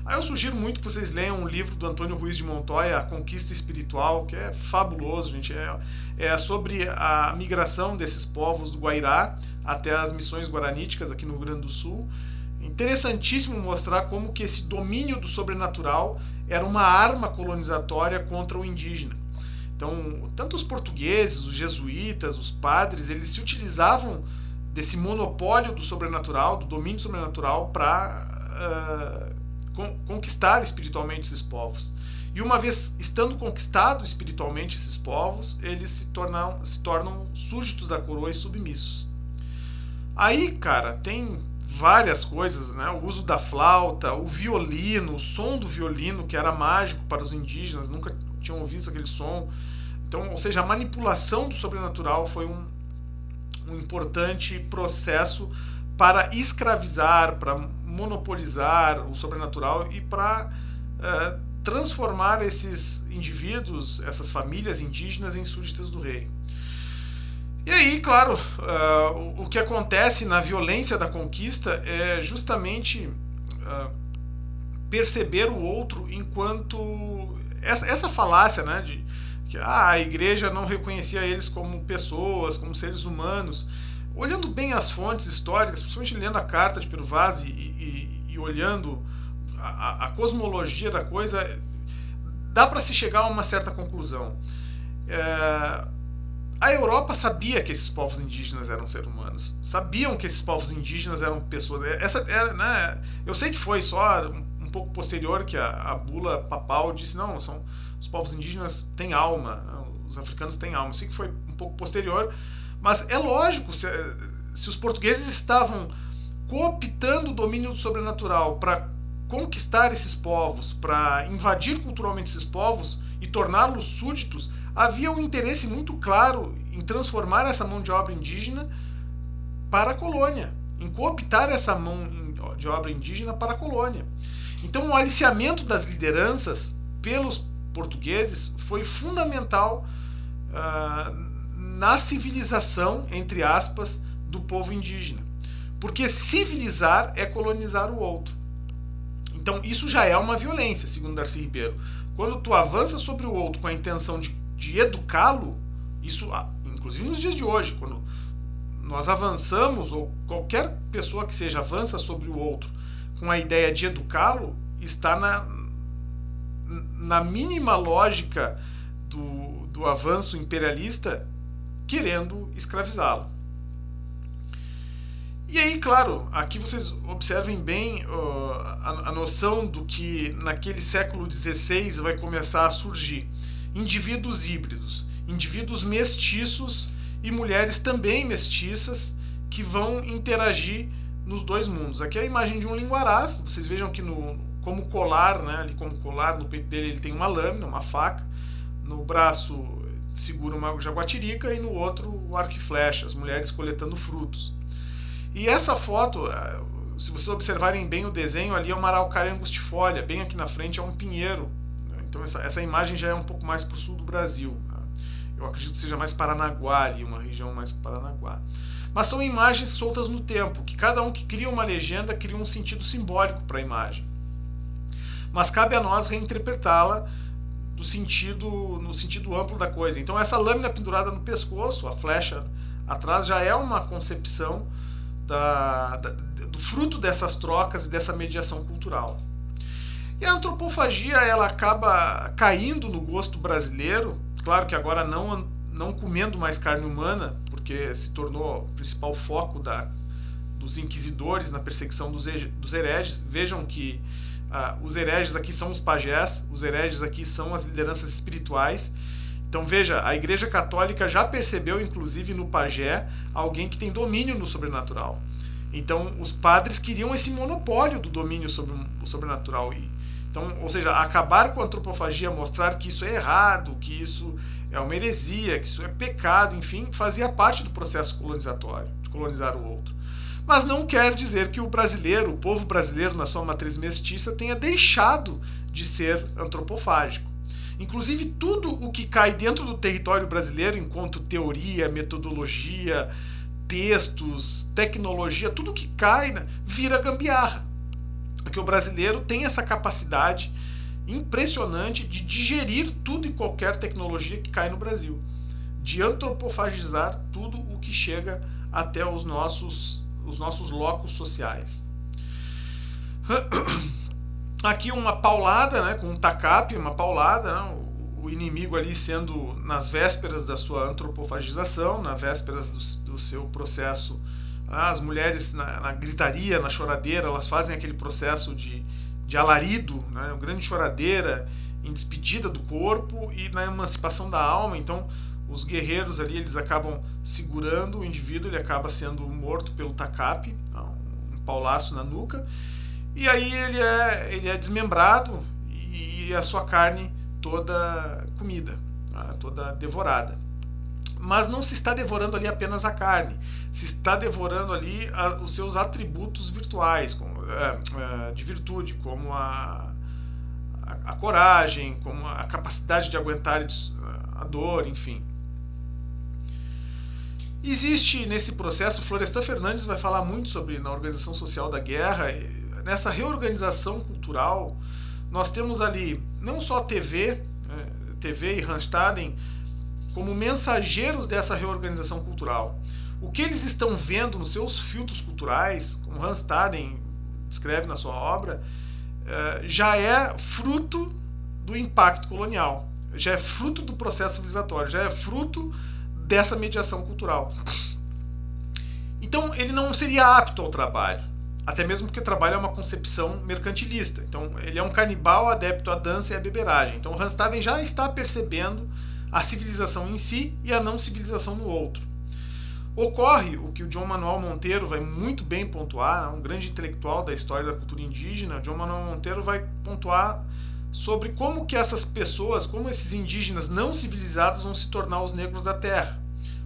Aí eu sugiro muito que vocês leiam um livro do Antônio Ruiz de Montoya, A Conquista Espiritual, que é fabuloso, gente. É sobre a migração desses povos do Guairá até as missões guaraníticas aqui no Rio Grande do Sul. Interessantíssimo mostrar como que esse domínio do sobrenatural era uma arma colonizatória contra o indígena. Então, tanto os portugueses, os jesuítas, os padres, eles se utilizavam desse monopólio do sobrenatural, do domínio sobrenatural, para conquistar espiritualmente esses povos. E uma vez estando conquistados espiritualmente esses povos, eles se tornam súditos da coroa e submissos. Aí, cara, tem várias coisas, né? O uso da flauta, o violino, o som do violino, que era mágico para os indígenas, nunca tinham ouvido aquele som. Então, ou seja, a manipulação do sobrenatural foi um importante processo para escravizar, para monopolizar o sobrenatural e para transformar esses indivíduos, essas famílias indígenas, em súditas do rei. E aí, claro, o que acontece na violência da conquista é justamente perceber o outro enquanto... Essa falácia, né, de que a igreja não reconhecia eles como pessoas, como seres humanos. Olhando bem as fontes históricas, principalmente lendo a carta de Pero Vaz e olhando a cosmologia da coisa, dá para se chegar a uma certa conclusão. A Europa sabia que esses povos indígenas eram seres humanos, sabiam que esses povos indígenas eram pessoas. Né, eu sei que foi só um pouco posterior que a bula papal disse, não, os povos indígenas têm alma, os africanos têm alma. Eu sei que foi um pouco posterior, mas é lógico, se os portugueses estavam cooptando o domínio do sobrenatural para conquistar esses povos, para invadir culturalmente esses povos e torná-los súditos, havia um interesse muito claro em transformar essa mão de obra indígena para a colônia, em cooptar essa mão de obra indígena para a colônia. Então o aliciamento das lideranças pelos portugueses foi fundamental na civilização, entre aspas, do povo indígena. Porque civilizar é colonizar o outro. Então isso já é uma violência, segundo Darcy Ribeiro. Quando tu avança sobre o outro com a intenção de educá-lo, isso, inclusive nos dias de hoje, quando nós avançamos, ou qualquer pessoa que seja avança sobre o outro com a ideia de educá-lo, está na mínima lógica do avanço imperialista, querendo escravizá-lo. E aí, claro, aqui vocês observem bem a noção do que naquele século XVI vai começar a surgir indivíduos híbridos, indivíduos mestiços e mulheres também mestiças que vão interagir nos dois mundos. Aqui é a imagem de um linguarás, vocês vejam que como colar, né, ali como colar, no peito dele ele tem uma lâmina, uma faca, no braço segura uma jaguatirica e no outro o arco e flecha, as mulheres coletando frutos. E essa foto, se vocês observarem bem o desenho, ali é uma araucária angustifolia, bem aqui na frente é um pinheiro. Então essa imagem já é um pouco mais para o sul do Brasil. Eu acredito que seja mais Paranaguá ali, uma região mais Paranaguá. Mas são imagens soltas no tempo, que cada um que cria uma legenda cria um sentido simbólico para a imagem. Mas cabe a nós reinterpretá-la no sentido amplo da coisa. Então essa lâmina pendurada no pescoço, a flecha atrás, já é uma concepção do fruto dessas trocas e dessa mediação cultural. E a antropofagia, ela acaba caindo no gosto brasileiro, claro que agora não comendo mais carne humana, porque se tornou o principal foco dos inquisidores na perseguição dos hereges. Vejam que os hereges aqui são os pajés, os hereges aqui são as lideranças espirituais. Então veja, a Igreja Católica já percebeu, inclusive no pajé, alguém que tem domínio no sobrenatural. Então os padres queriam esse monopólio do domínio sobre o sobrenatural. Então, ou seja, acabar com a antropofagia, mostrar que isso é errado, que isso é uma heresia, que isso é pecado, enfim, fazia parte do processo colonizatório, de colonizar o outro. Mas não quer dizer que o brasileiro, o povo brasileiro na sua matriz mestiça, tenha deixado de ser antropofágico. Inclusive, tudo o que cai dentro do território brasileiro, enquanto teoria, metodologia, textos, tecnologia, tudo que cai vira gambiarra. Porque o brasileiro tem essa capacidade impressionante de digerir tudo e qualquer tecnologia que cai no Brasil, de antropofagizar tudo o que chega até os nossos locos sociais. Aqui uma paulada, né, com um tacape, uma paulada, né, o inimigo ali sendo nas vésperas da sua antropofagização, nas vésperas do seu processo. As mulheres na gritaria, na choradeira, elas fazem aquele processo de alarido, né, uma grande choradeira em despedida do corpo e na emancipação da alma. Então os guerreiros ali, eles acabam segurando o indivíduo, ele acaba sendo morto pelo tacape, um paulaço na nuca, e aí ele é desmembrado e a sua carne toda comida, toda devorada. Mas não se está devorando ali apenas a carne, se está devorando ali os seus atributos virtuais, de virtude, como a coragem, como a capacidade de aguentar a dor, enfim. Existe nesse processo, Florestan Fernandes vai falar muito sobre na organização social da guerra, nessa reorganização cultural, nós temos ali não só TV e Randstaden como mensageiros dessa reorganização cultural. O que eles estão vendo nos seus filtros culturais, como Randstaden descreve na sua obra, já é fruto do impacto colonial, já é fruto do processo civilizatório, já é fruto dessa mediação cultural. Então ele não seria apto ao trabalho, até mesmo porque o trabalho é uma concepção mercantilista. Então ele é um canibal adepto à dança e à beberagem. Então Randstaden já está percebendo a civilização em si e a não civilização no outro. Ocorre o que o João Manuel Monteiro vai muito bem pontuar, um grande intelectual da história da cultura indígena. O João Manuel Monteiro vai pontuar sobre como que essas pessoas, como esses indígenas não civilizados vão se tornar os negros da terra,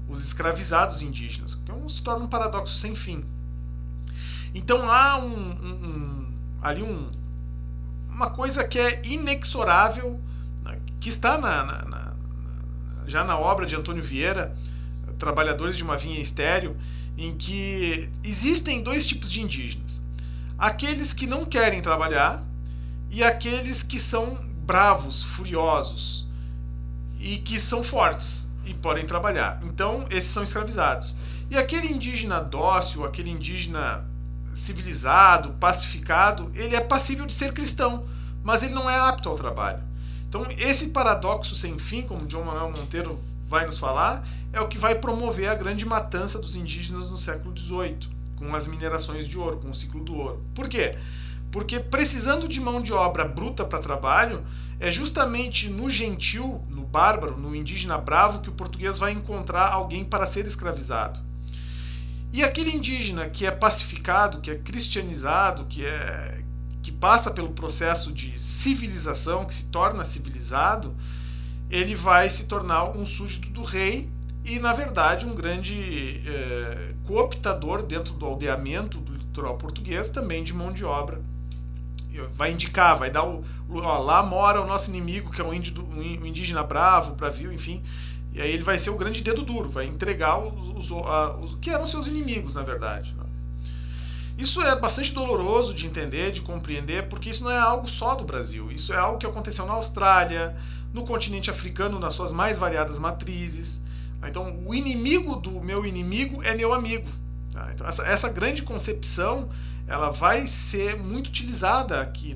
os escravizados indígenas, que se torna um paradoxo sem fim. Então há ali uma coisa que é inexorável, que está já na obra de Antônio Vieira, Trabalhadores de uma Vinha Estéril, em que existem dois tipos de indígenas: aqueles que não querem trabalhar e aqueles que são bravos, furiosos e que são fortes e podem trabalhar. Então esses são escravizados. E aquele indígena dócil, aquele indígena civilizado, pacificado, ele é passível de ser cristão, mas ele não é apto ao trabalho. Então esse paradoxo sem fim, como João Manuel Monteiro vai nos falar, é o que vai promover a grande matança dos indígenas no século XVIII, com as minerações de ouro, com o ciclo do ouro. Por quê? Porque precisando de mão de obra bruta para trabalho, é justamente no gentil, no bárbaro, no indígena bravo, que o português vai encontrar alguém para ser escravizado. E aquele indígena que é pacificado, que é cristianizado, que passa pelo processo de civilização, que se torna civilizado, ele vai se tornar um súdito do rei e, na verdade, um grande cooptador dentro do aldeamento do litoral português, também de mão de obra vai indicar, vai dar ó, lá mora o nosso inimigo, que é um indígena bravo, bravio, enfim. E aí ele vai ser o grande dedo duro, vai entregar os que eram seus inimigos, na verdade. Isso é bastante doloroso de entender, de compreender, porque isso não é algo só do Brasil. Isso é algo que aconteceu na Austrália, no continente africano, nas suas mais variadas matrizes. Então, o inimigo do meu inimigo é meu amigo. Então, essa grande concepção, ela vai ser muito utilizada aqui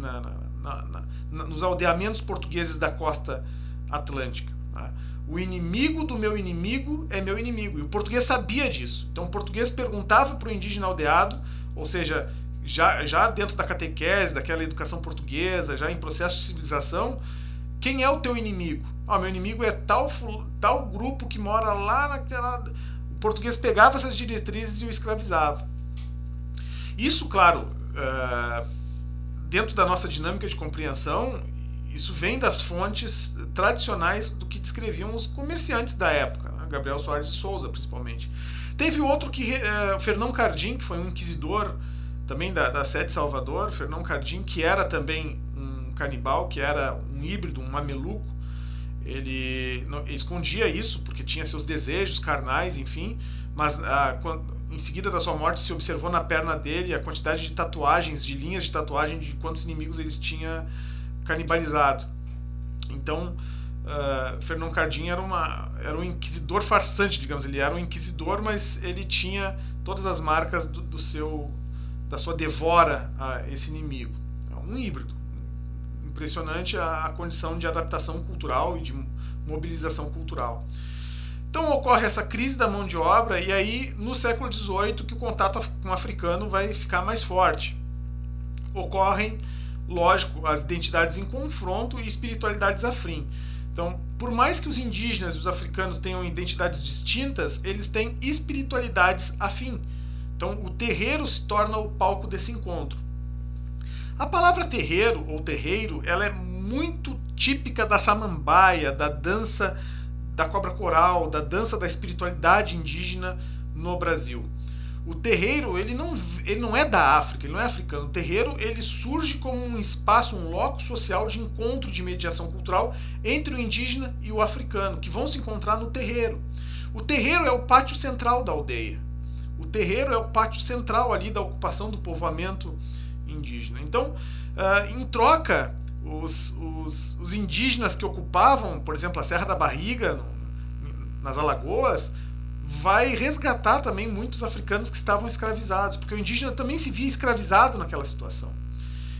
nos aldeamentos portugueses da costa atlântica. O inimigo do meu inimigo é meu inimigo. E o português sabia disso. Então, o português perguntava para o indígena aldeado, ou seja, já dentro da catequese, daquela educação portuguesa, já em processo de civilização, quem é o teu inimigo? Meu inimigo é tal grupo que mora lá naquela... O português pegava essas diretrizes e o escravizava. Isso, claro, dentro da nossa dinâmica de compreensão, isso vem das fontes tradicionais do que descreviam os comerciantes da época, né? Gabriel Soares de Souza, principalmente. Teve outro que, Fernão Cardim, que foi um inquisidor também da sede de Salvador, Fernão Cardim, que era também um canibal, que era um híbrido, um mameluco. Ele escondia isso porque tinha seus desejos carnais, enfim, mas em seguida da sua morte se observou na perna dele a quantidade de tatuagens, de linhas de tatuagem de quantos inimigos eles tinha canibalizado. Então, Fernão Cardim era um inquisidor farsante, digamos. Ele era um inquisidor, mas ele tinha todas as marcas da sua devora a esse inimigo. É um híbrido. Impressionante a condição de adaptação cultural e de mobilização cultural. Então ocorre essa crise da mão de obra, e aí no século XVIII que o contato com o africano vai ficar mais forte. Ocorrem, lógico, as identidades em confronto e espiritualidades afim. Então, por mais que os indígenas e os africanos tenham identidades distintas, eles têm espiritualidades afim. Então, o terreiro se torna o palco desse encontro. A palavra terreiro ou terreiro, ela é muito típica da samambaia, da dança da cobra coral, da dança da espiritualidade indígena no Brasil. O terreiro, ele não é da África, ele não é africano. O terreiro, ele surge como um espaço, um loco social de encontro, de mediação cultural entre o indígena e o africano, que vão se encontrar no terreiro. O terreiro é o pátio central da aldeia. O terreiro é o pátio central ali da ocupação do povoamento indígena. Então, em troca, os indígenas que ocupavam, por exemplo, a Serra da Barriga, nas Alagoas, vai resgatar também muitos africanos que estavam escravizados, porque o indígena também se via escravizado naquela situação.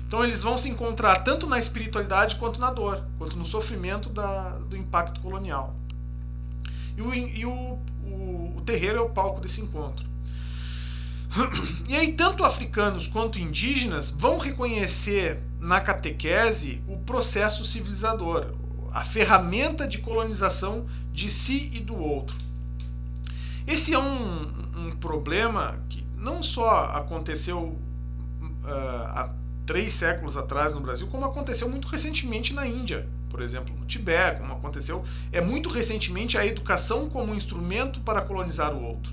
Então eles vão se encontrar tanto na espiritualidade quanto na dor, quanto no sofrimento do impacto colonial. E o terreiro é o palco desse encontro. E aí tanto africanos quanto indígenas vão reconhecer na catequese o processo civilizador, a ferramenta de colonização de si e do outro. Esse é um problema que não só aconteceu há 3 séculos atrás no Brasil, como aconteceu muito recentemente na Índia, por exemplo, no Tibete, como aconteceu muito recentemente a educação como instrumento para colonizar o outro.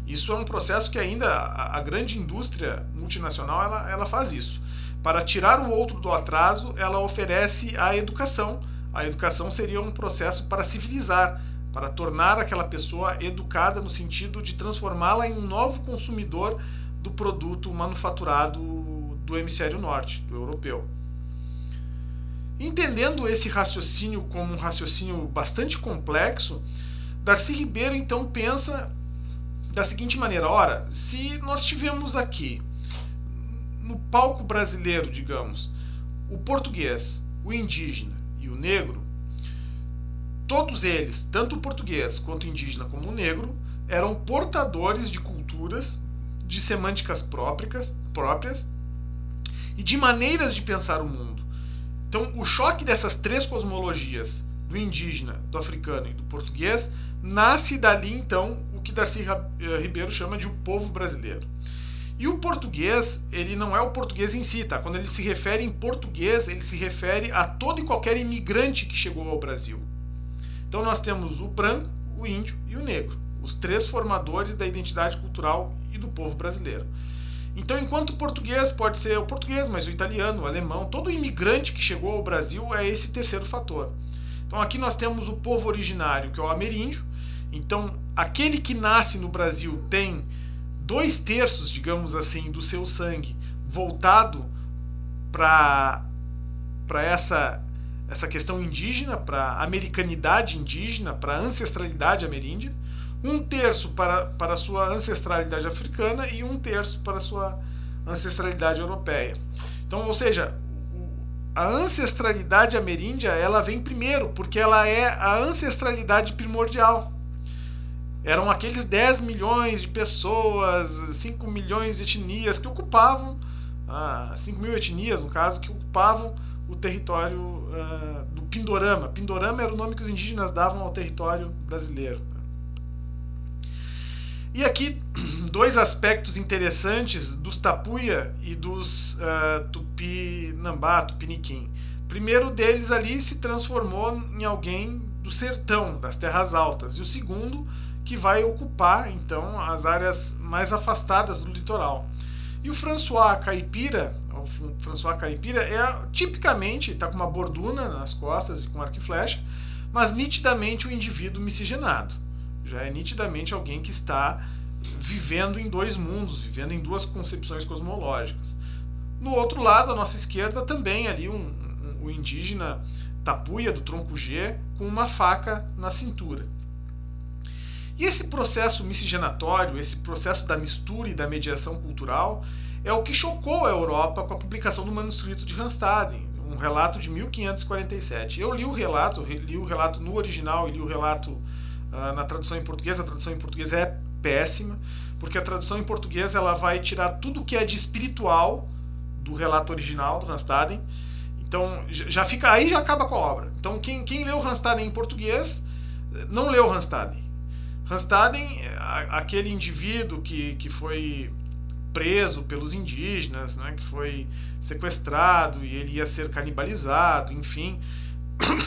Isso é um processo que ainda a grande indústria multinacional ela faz isso. Para tirar o outro do atraso, ela oferece a educação. A educação seria um processo para civilizar, para tornar aquela pessoa educada no sentido de transformá-la em um novo consumidor do produto manufaturado do hemisfério norte, do europeu. Entendendo esse raciocínio como um raciocínio bastante complexo, Darcy Ribeiro então pensa da seguinte maneira: ora, se nós tivemos aqui, no palco brasileiro, digamos, o português, o indígena e o negro, todos eles, tanto o português quanto o indígena como o negro, eram portadores de culturas, de semânticas próprias e de maneiras de pensar o mundo. Então, o choque dessas 3 cosmologias, do indígena, do africano e do português, nasce dali, então, o que Darcy Ribeiro chama de o povo brasileiro. E o português, ele não é o português em si, tá? Quando ele se refere em português, ele se refere a todo e qualquer imigrante que chegou ao Brasil. Então nós temos o branco, o índio e o negro, os 3 formadores da identidade cultural e do povo brasileiro. Então, enquanto o português pode ser o português, mas o italiano, o alemão, todo imigrante que chegou ao Brasil é esse terceiro fator. Então, aqui nós temos o povo originário, que é o ameríndio. Então, aquele que nasce no Brasil tem 2/3, digamos assim, do seu sangue voltado para essa questão indígena, para a americanidade indígena, para a ancestralidade ameríndia. 1/3 para a sua ancestralidade africana e 1/3 para a sua ancestralidade europeia. Então, ou seja, a ancestralidade ameríndia ela vem primeiro, porque ela é a ancestralidade primordial. Eram aqueles 10 milhões de pessoas, 5 milhões de etnias que ocupavam, 5 mil etnias no caso, que ocupavam o território do Pindorama. Pindorama era o nome que os indígenas davam ao território brasileiro. E aqui 2 aspectos interessantes dos Tapuia e dos Tupinambá, Tupiniquim. O primeiro deles ali se transformou em alguém do sertão, das terras altas, e o segundo que vai ocupar então as áreas mais afastadas do litoral. E o François Caipira tipicamente está com uma borduna nas costas e com arco e flecha, mas nitidamente um indivíduo miscigenado. Já é nitidamente alguém que está vivendo em 2 mundos, vivendo em 2 concepções cosmológicas. No outro lado, à nossa esquerda, também ali o indígena Tapuia, do tronco G, com uma faca na cintura. E esse processo miscigenatório, esse processo da mistura e da mediação cultural, é o que chocou a Europa com a publicação do manuscrito de Ranstaden, um relato de 1547. Eu li o relato no original e li o relato na tradução em português. A tradução em português é péssima, porque a tradução em português ela vai tirar tudo que é de espiritual do relato original do Ranstaden. Então já fica aí, já acaba com a obra. Então quem leu Ranstaden em português não leu Ranstaden. Ranstaden, aquele indivíduo que foi preso pelos indígenas, né, que foi sequestrado e ele ia ser canibalizado, enfim.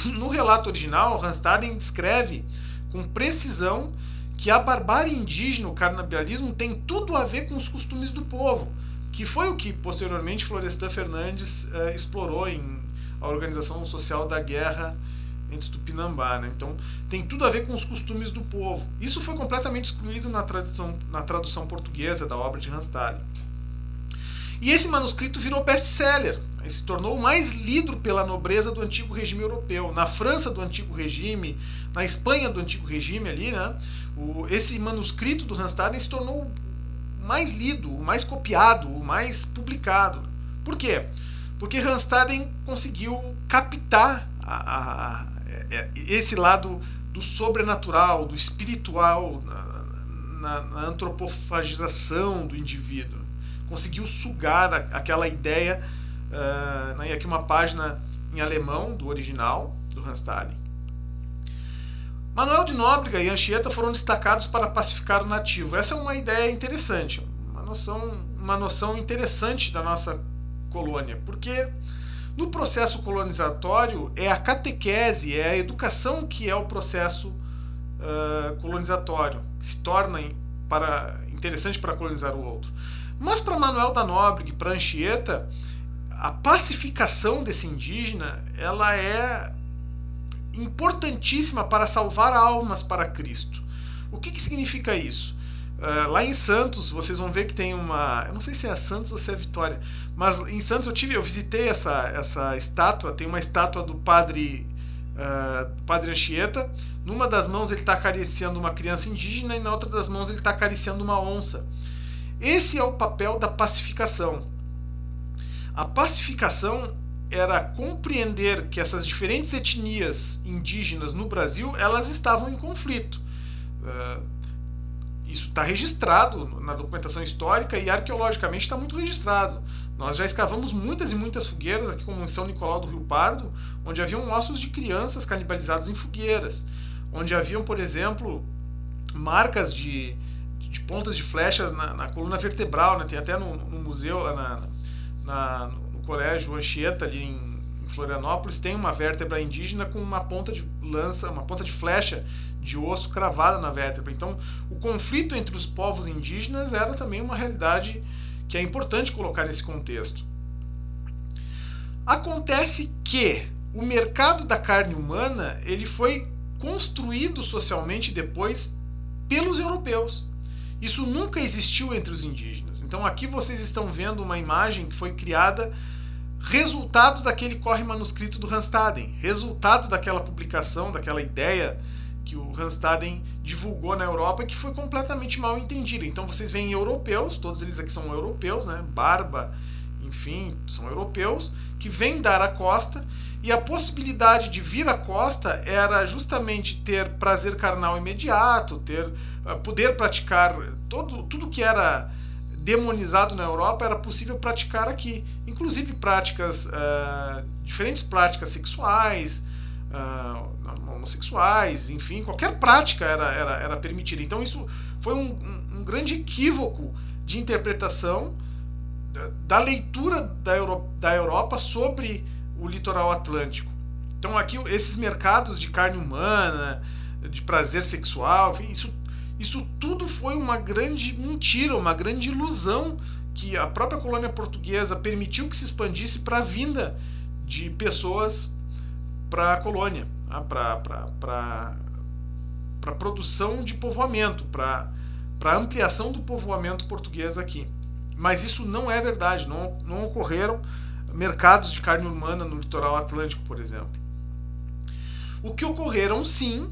No relato original, Ranstaden descreve com precisão que a barbárie indígena, o canibalismo, tem tudo a ver com os costumes do povo, que foi o que posteriormente Florestan Fernandes explorou em A Organização Social da Guerra entre Tupinambá, né? Então tem tudo a ver com os costumes do povo. Isso foi completamente excluído na tradução portuguesa da obra de Ranstaden. E esse manuscrito virou best-seller, se tornou o mais lido pela nobreza do antigo regime europeu. Na França do antigo regime, na Espanha do antigo regime ali, né? Esse manuscrito do Ranstaden se tornou o mais lido, o mais copiado, o mais publicado. Por quê? Porque Ranstaden conseguiu captar esse lado do sobrenatural, do espiritual, na antropofagização do indivíduo. Conseguiu sugar aquela ideia, e aqui uma página em alemão do original, do Ranstaden. Manuel de Nóbrega e Anchieta foram destacados para pacificar o nativo. Essa é uma ideia interessante, uma noção interessante da nossa colônia, porque no processo colonizatório é a catequese, é a educação que é o processo colonizatório, que se torna interessante para colonizar o outro. Mas para Manuel da Nóbrega e para Anchieta, a pacificação desse indígena ela é importantíssima para salvar almas para Cristo. O que significa isso? Lá em Santos, vocês vão ver que tem eu não sei se é Santos ou se é Vitória, mas em Santos eu visitei essa estátua. Tem uma estátua do padre Anchieta. Numa das mãos ele está acariciando uma criança indígena e na outra das mãos ele está acariciando uma onça. Esse é o papel da pacificação. A pacificação era compreender que essas diferentes etnias indígenas no Brasil elas estavam em conflito. Isso está registrado na documentação histórica e arqueologicamente está muito registrado. Nós já escavamos muitas e muitas fogueiras aqui, como em São Nicolau do Rio Pardo, onde haviam ossos de crianças canibalizados em fogueiras, onde haviam, por exemplo, marcas de pontas de flechas na coluna vertebral, né? Tem até no museu, lá no colégio Anchieta, ali em Florianópolis, tem uma vértebra indígena com uma ponta de lança, uma ponta de flecha de osso cravada na vértebra. Então, o conflito entre os povos indígenas era também uma realidade que é importante colocar nesse contexto. Acontece que o mercado da carne humana ele foi construído socialmente depois pelos europeus. Isso nunca existiu entre os indígenas. Então aqui vocês estão vendo uma imagem que foi criada resultado daquele corre manuscrito do Randstaden, resultado daquela publicação, daquela ideia que o Randstaden divulgou na Europa e que foi completamente mal entendida. Então vocês veem europeus, todos eles aqui são europeus, né? Barba, enfim, são europeus, que vêm dar a costa, e a possibilidade de vir à costa era justamente ter prazer carnal imediato, poder praticar tudo que era demonizado na Europa era possível praticar aqui, inclusive diferentes práticas sexuais, homossexuais, enfim, qualquer prática era permitida. Então isso foi um grande equívoco de interpretação da leitura da Europa sobre o litoral atlântico. Então aqui esses mercados de carne humana, de prazer sexual, enfim, isso tudo foi uma grande mentira, uma grande ilusão que a própria colônia portuguesa permitiu que se expandisse para a vinda de pessoas para a colônia, para a produção de povoamento, para a ampliação do povoamento português aqui. Mas isso não é verdade, não ocorreram mercados de carne humana no litoral atlântico, por exemplo. O que ocorreu sim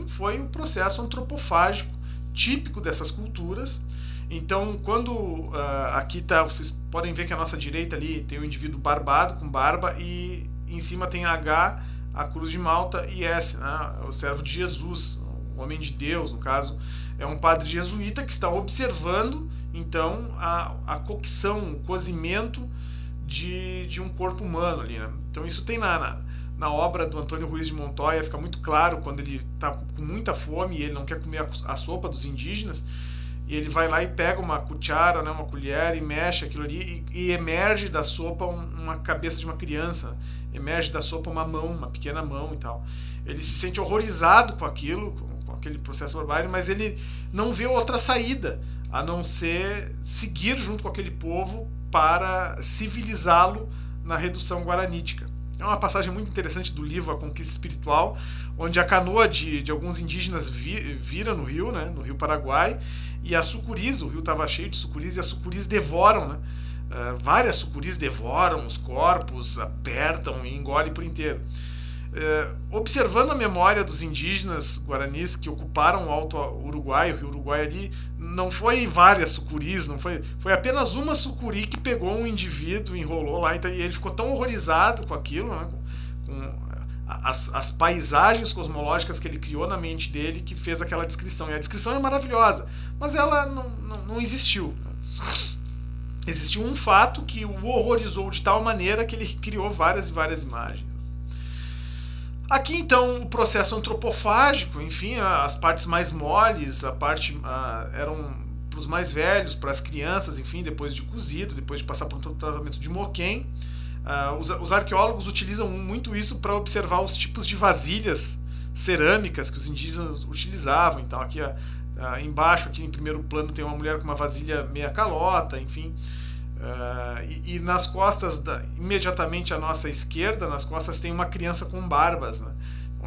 foi o processo antropofágico típico dessas culturas. Então, quando aqui tá, vocês podem ver que a nossa direita ali tem o indivíduo barbado com barba e em cima tem H, a cruz de Malta, e S, né, o servo de Jesus, o homem de Deus, no caso, é um padre jesuíta que está observando então a cocção, o cozimento de um corpo humano ali, né? Então isso tem na obra do Antônio Ruiz de Montoya, fica muito claro quando ele está com muita fome e ele não quer comer a sopa dos indígenas, e ele vai lá e pega uma cuchara, né, uma colher, e mexe aquilo ali, e emerge da sopa uma cabeça de uma criança, emerge da sopa uma mão, uma pequena mão e tal. Ele se sente horrorizado com aquilo, com aquele processo barbário, mas ele não vê outra saída a não ser seguir junto com aquele povo para civilizá-lo na redução guaranítica. É uma passagem muito interessante do livro A Conquista Espiritual, onde a canoa de alguns indígenas vira no rio, né, no rio Paraguai, e as sucuris, o rio estava cheio de sucuris, e as sucuris devoram, né, várias sucuris devoram os corpos, apertam e engolem por inteiro. Observando a memória dos indígenas guaranis que ocuparam o Alto Uruguai, o rio Uruguai ali, não foi várias sucuris, foi apenas uma sucuri que pegou um indivíduo, enrolou lá, e ele ficou tão horrorizado com aquilo, né, com as paisagens cosmológicas que ele criou na mente dele, que fez aquela descrição. E a descrição é maravilhosa, mas ela não existiu. Existiu um fato que o horrorizou de tal maneira que ele criou várias e várias imagens. Aqui então o processo antropofágico, enfim, as partes mais moles, eram para os mais velhos, para as crianças, enfim, depois de cozido, depois de passar por um tratamento de moquém. Os arqueólogos utilizam muito isso para observar os tipos de vasilhas cerâmicas que os indígenas utilizavam. Então aqui embaixo, aqui em primeiro plano, tem uma mulher com uma vasilha meia calota, enfim. E nas costas, imediatamente à nossa esquerda, nas costas tem uma criança com barbas, né?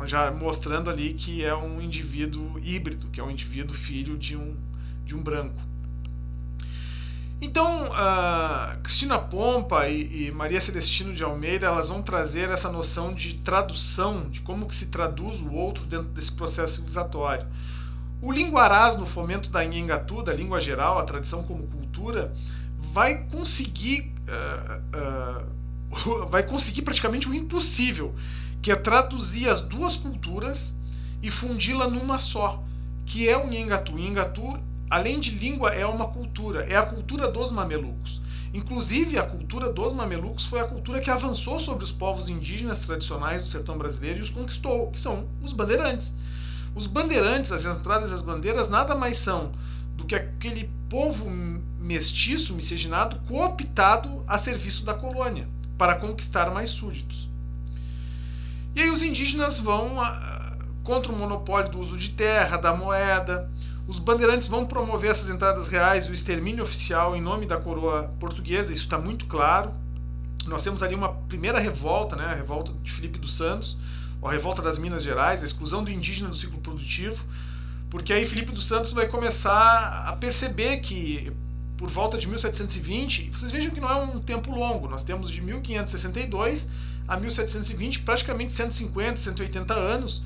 Já mostrando ali que é um indivíduo híbrido, que é um indivíduo filho de um branco. Então, Cristina Pompa e Maria Celestino de Almeida, elas vão trazer essa noção de tradução, de como que se traduz o outro dentro desse processo civilizatório. O linguarás, no fomento da Nhengatu, da língua geral, a tradição como cultura, vai conseguir praticamente o impossível, que é traduzir as duas culturas e fundi-la numa só, que é o Nhengatu. O Nhengatu, além de língua, é uma cultura, é a cultura dos mamelucos. Inclusive, a cultura dos mamelucos foi a cultura que avançou sobre os povos indígenas tradicionais do sertão brasileiro e os conquistou, que são os bandeirantes. Os bandeirantes, as entradas e as bandeiras, nada mais são do que aquele povo mestiço, miscigenado, cooptado a serviço da colônia, para conquistar mais súditos. E aí os indígenas vão contra o monopólio do uso de terra, da moeda. Os bandeirantes vão promover essas entradas reais e o extermínio oficial em nome da coroa portuguesa, isso está muito claro. Nós temos ali uma primeira revolta, né, a revolta de Filipe dos Santos, a revolta das Minas Gerais, a exclusão do indígena do ciclo produtivo, porque aí Filipe dos Santos vai começar a perceber que por volta de 1720, vocês vejam que não é um tempo longo, nós temos de 1562 a 1720 praticamente 150, 180 anos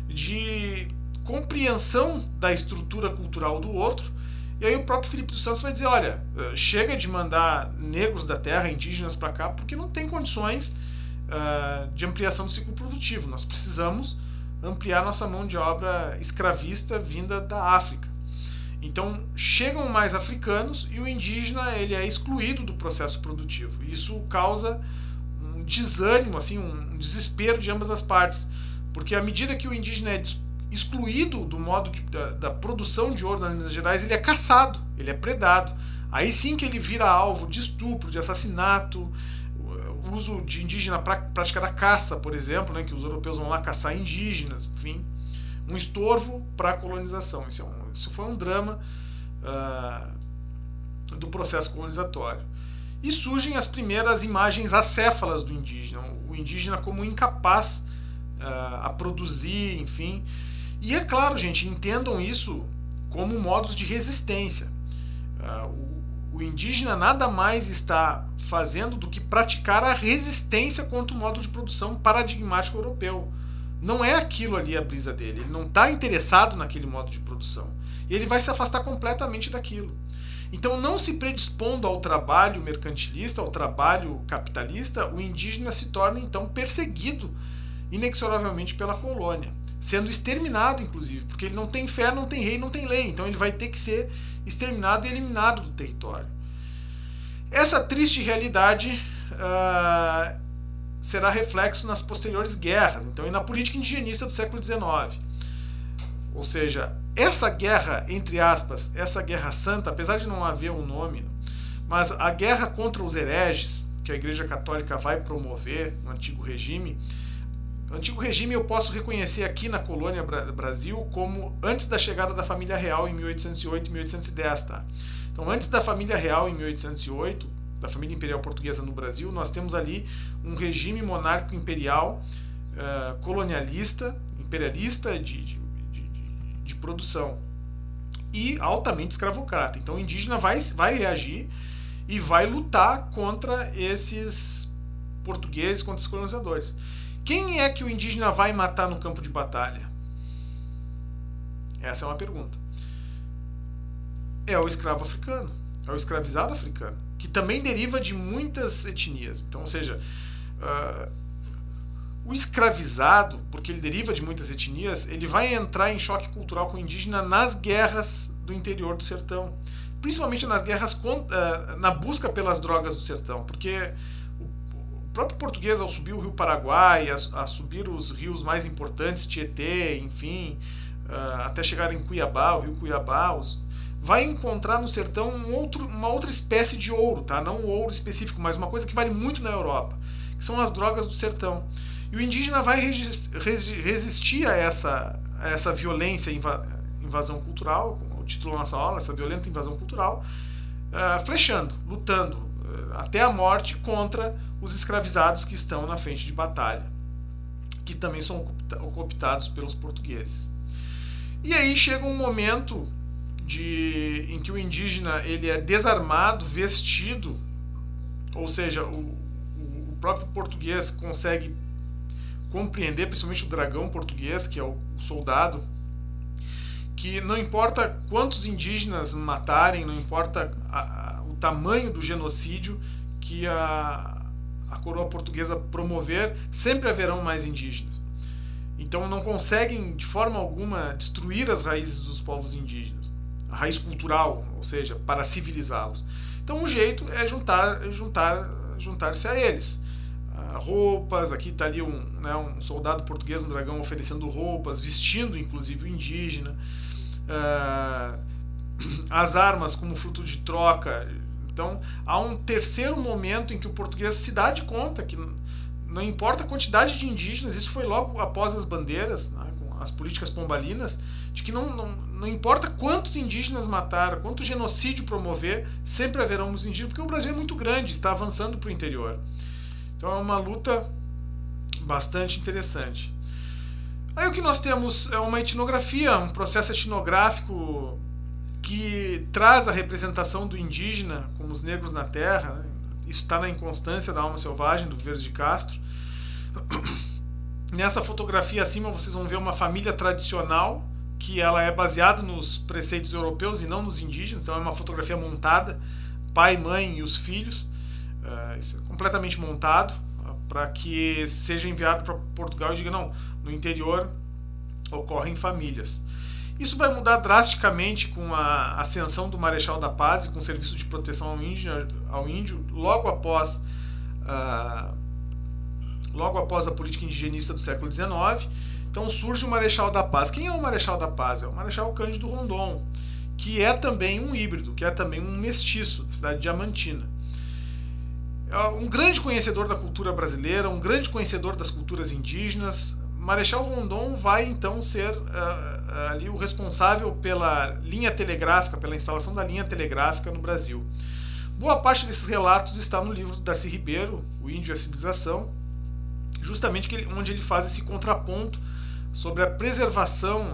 de compreensão da estrutura cultural do outro. E aí o próprio Filipe dos Santos vai dizer, olha, chega de mandar negros da terra, indígenas para cá, porque não tem condições de ampliação do ciclo produtivo. Nós precisamos ampliar nossa mão de obra escravista vinda da África. Então chegam mais africanos e o indígena ele é excluído do processo produtivo. Isso causa um desânimo, assim, um desespero de ambas as partes, porque à medida que o indígena é excluído do modo da produção de ouro nas Minas Gerais, ele é caçado, ele é predado. Aí sim que ele vira alvo de estupro, de assassinato, o uso de indígena para praticar a caça, por exemplo, né, que os europeus vão lá caçar indígenas, enfim, um estorvo para a colonização. Isso foi um drama do processo colonizatório. E surgem as primeiras imagens acéfalas do indígena, o indígena como incapaz a produzir, enfim. E é claro, gente, entendam isso como modos de resistência. O indígena nada mais está fazendo do que praticar a resistência contra o modo de produção paradigmático europeu. Não é aquilo ali a brisa dele, ele não está interessado naquele modo de produção. E ele vai se afastar completamente daquilo. Então, não se predispondo ao trabalho mercantilista, ao trabalho capitalista, o indígena se torna então perseguido inexoravelmente pela colônia, sendo exterminado, inclusive, porque ele não tem fé, não tem rei, não tem lei, então ele vai ter que ser exterminado e eliminado do território. Essa triste realidade será reflexo nas posteriores guerras, então, e na política indigenista do século XIX. Ou seja, essa guerra, entre aspas, essa guerra santa, apesar de não haver um nome, mas a guerra contra os hereges, que a Igreja Católica vai promover no antigo regime, o antigo regime eu posso reconhecer aqui na colônia Brasil como antes da chegada da família real em 1808 e 1810. Tá? Então, antes da família real em 1808, da família imperial portuguesa no Brasil, nós temos ali um regime monárquico imperial, colonialista, imperialista de produção e altamente escravocrata. Então o indígena vai reagir e vai lutar contra esses portugueses, contra os colonizadores. Quem é que o indígena vai matar no campo de batalha? Essa é uma pergunta. É o escravo africano, é o escravizado africano, que também deriva de muitas etnias. Então, ou seja, o escravizado, porque ele deriva de muitas etnias, ele vai entrar em choque cultural com o indígena nas guerras do interior do sertão, principalmente nas guerras na busca pelas drogas do sertão, porque o próprio português, ao subir o rio Paraguai, a subir os rios mais importantes, Tietê, enfim, até chegar em Cuiabá, o rio Cuiabá, vai encontrar no sertão uma outra espécie de ouro, tá? Não um ouro específico, mas uma coisa que vale muito na Europa, que são as drogas do sertão. E o indígena vai resistir a essa violência, invasão cultural, o título da nossa aula, essa violenta invasão cultural, flechando, lutando até a morte contra os escravizados que estão na frente de batalha, que também são cooptados pelos portugueses. E aí chega um momento em que o indígena ele é desarmado, vestido, ou seja, o próprio português consegue compreender, principalmente o dragão português, que é o soldado, que não importa quantos indígenas matarem, não importa o tamanho do genocídio que a coroa portuguesa promover, sempre haverão mais indígenas. Então não conseguem de forma alguma destruir as raízes dos povos indígenas, a raiz cultural, ou seja, para civilizá-los. Então o jeito é juntar-se a eles. Roupas, aqui está ali um soldado português, um dragão, oferecendo roupas, vestindo inclusive o indígena, as armas como fruto de troca. Então há um terceiro momento em que o português se dá de conta que não importa a quantidade de indígenas, isso foi logo após as bandeiras, né, com as políticas pombalinas, de que não importa quantos indígenas matar, quanto genocídio promover, sempre haverão os indígenas, porque o Brasil é muito grande, está avançando para o interior. Então é uma luta bastante interessante. Aí o que nós temos é uma etnografia, um processo etnográfico que traz a representação do indígena como os negros na terra, né? Isso está na Inconstância da Alma Selvagem, do Verde de Castro. Nessa fotografia acima vocês vão ver uma família tradicional, que ela é baseada nos preceitos europeus e não nos indígenas, então é uma fotografia montada, pai, mãe e os filhos, isso é completamente montado, para que seja enviado para Portugal e diga, não, no interior ocorrem famílias. Isso vai mudar drasticamente com a ascensão do Marechal da Paz e com o serviço de proteção ao índio logo após a política indigenista do século XIX. Então surge o Marechal da Paz. Quem é o Marechal da Paz? É o Marechal Cândido Rondon, que é também um híbrido, que é também um mestiço da cidade de Diamantina. É um grande conhecedor da cultura brasileira, um grande conhecedor das culturas indígenas. Marechal Rondon vai então ser ali o responsável pela linha telegráfica, pela instalação da linha telegráfica no Brasil. Boa parte desses relatos está no livro do Darcy Ribeiro, O Índio e a Civilização, justamente onde ele faz esse contraponto sobre a preservação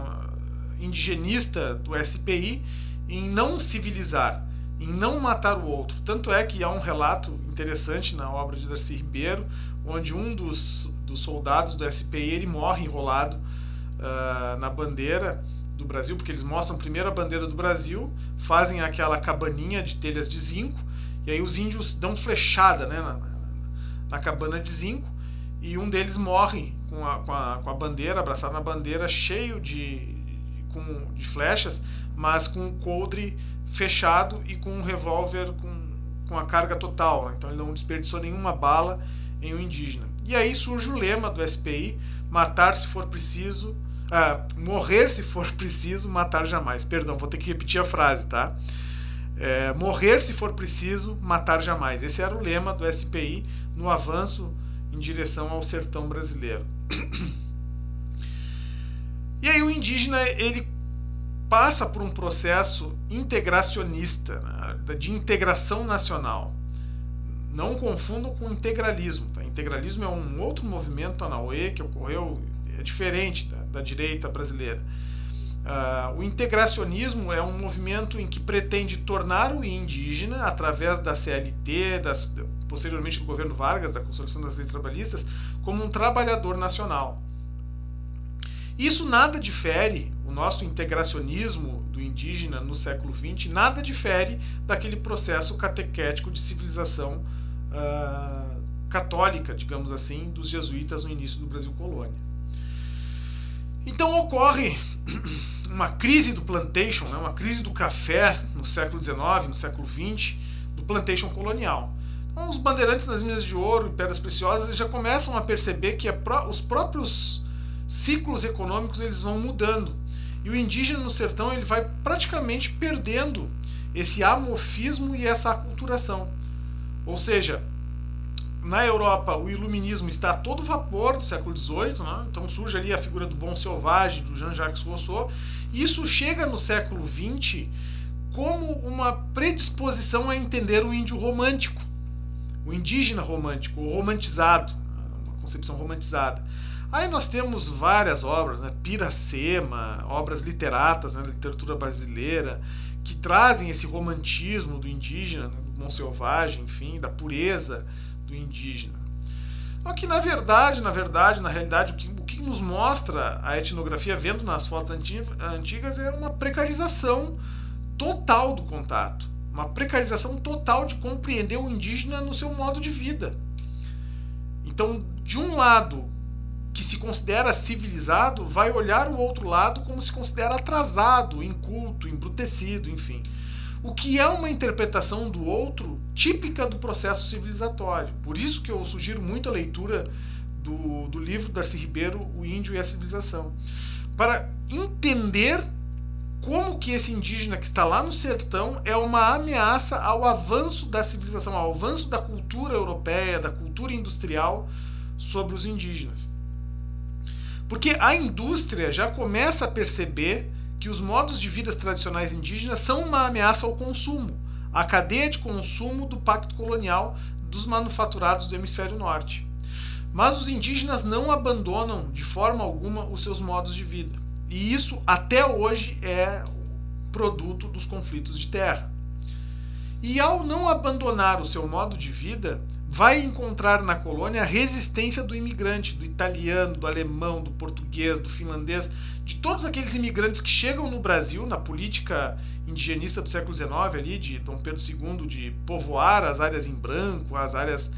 indigenista do SPI em não civilizar, em não matar o outro. Tanto é que há um relato interessante na obra de Darcy Ribeiro, onde um dos soldados do SPI ele morre enrolado na bandeira do Brasil, porque eles mostram primeiro a bandeira do Brasil, fazem aquela cabaninha de telhas de zinco, e aí os índios dão flechada, né, na cabana de zinco, e um deles morre com a bandeira, abraçado na bandeira, cheio de flechas, mas com o coldre fechado e com um revólver com a carga total, né? Então ele não desperdiçou nenhuma bala em um indígena. E aí surge o lema do SPI: matar se for preciso, morrer se for preciso, matar jamais. Perdão, vou ter que repetir a frase, tá? Morrer se for preciso, matar jamais. Esse era o lema do SPI no avanço em direção ao sertão brasileiro. E aí o indígena ele passa por um processo integracionista, né, de integração nacional. Não confundam com integralismo. Tá? Integralismo é um outro movimento anauê que ocorreu, é diferente da direita brasileira. O integracionismo é um movimento em que pretende tornar o indígena, através da CLT, posteriormente do governo Vargas, da Consolidação das Leis Trabalhistas, como um trabalhador nacional. Isso nada difere, o nosso integracionismo do indígena no século XX, nada difere daquele processo catequético de civilização católica, digamos assim, dos jesuítas no início do Brasil colônia. Então ocorre uma crise do plantation, né, uma crise do café no século XIX, no século XX, do plantation colonial. Então, os bandeirantes nas minas de ouro e pedras preciosas já começam a perceber que os próprios ciclos econômicos eles vão mudando. E o indígena no sertão ele vai praticamente perdendo esse amorfismo e essa aculturação. Ou seja, na Europa o iluminismo está a todo vapor do século XVIII, né? Então surge ali a figura do bom selvagem, do Jean-Jacques Rousseau, e isso chega no século XX como uma predisposição a entender o índio romântico, o indígena romântico, o romantizado, uma concepção romantizada. Aí nós temos várias obras, né? Piracema, obras literatas, né? Literatura brasileira, que trazem esse romantismo do indígena, né? Do bom selvagem, enfim, da pureza do indígena. Só que na realidade, o que nos mostra a etnografia vendo nas fotos antigas é uma precarização total do contato, uma precarização total de compreender o indígena no seu modo de vida. Então, de um lado que se considera civilizado, vai olhar o outro lado como se considera atrasado, inculto, embrutecido, enfim. O que é uma interpretação do outro típica do processo civilizatório. Por isso que eu sugiro muito a leitura do livro do Darcy Ribeiro, O Índio e a Civilização, para entender como que esse indígena que está lá no sertão é uma ameaça ao avanço da civilização, ao avanço da cultura europeia, da cultura industrial sobre os indígenas. Porque a indústria já começa a perceber que os modos de vida tradicionais indígenas são uma ameaça ao consumo, à cadeia de consumo do pacto colonial dos manufaturados do hemisfério norte. Mas os indígenas não abandonam de forma alguma os seus modos de vida. E isso até hoje é produto dos conflitos de terra. E ao não abandonar o seu modo de vida, vai encontrar na colônia a resistência do imigrante, do italiano, do alemão, do português, do finlandês, de todos aqueles imigrantes que chegam no Brasil, na política indigenista do século XIX, ali, de Dom Pedro II, de povoar as áreas em branco, as áreas,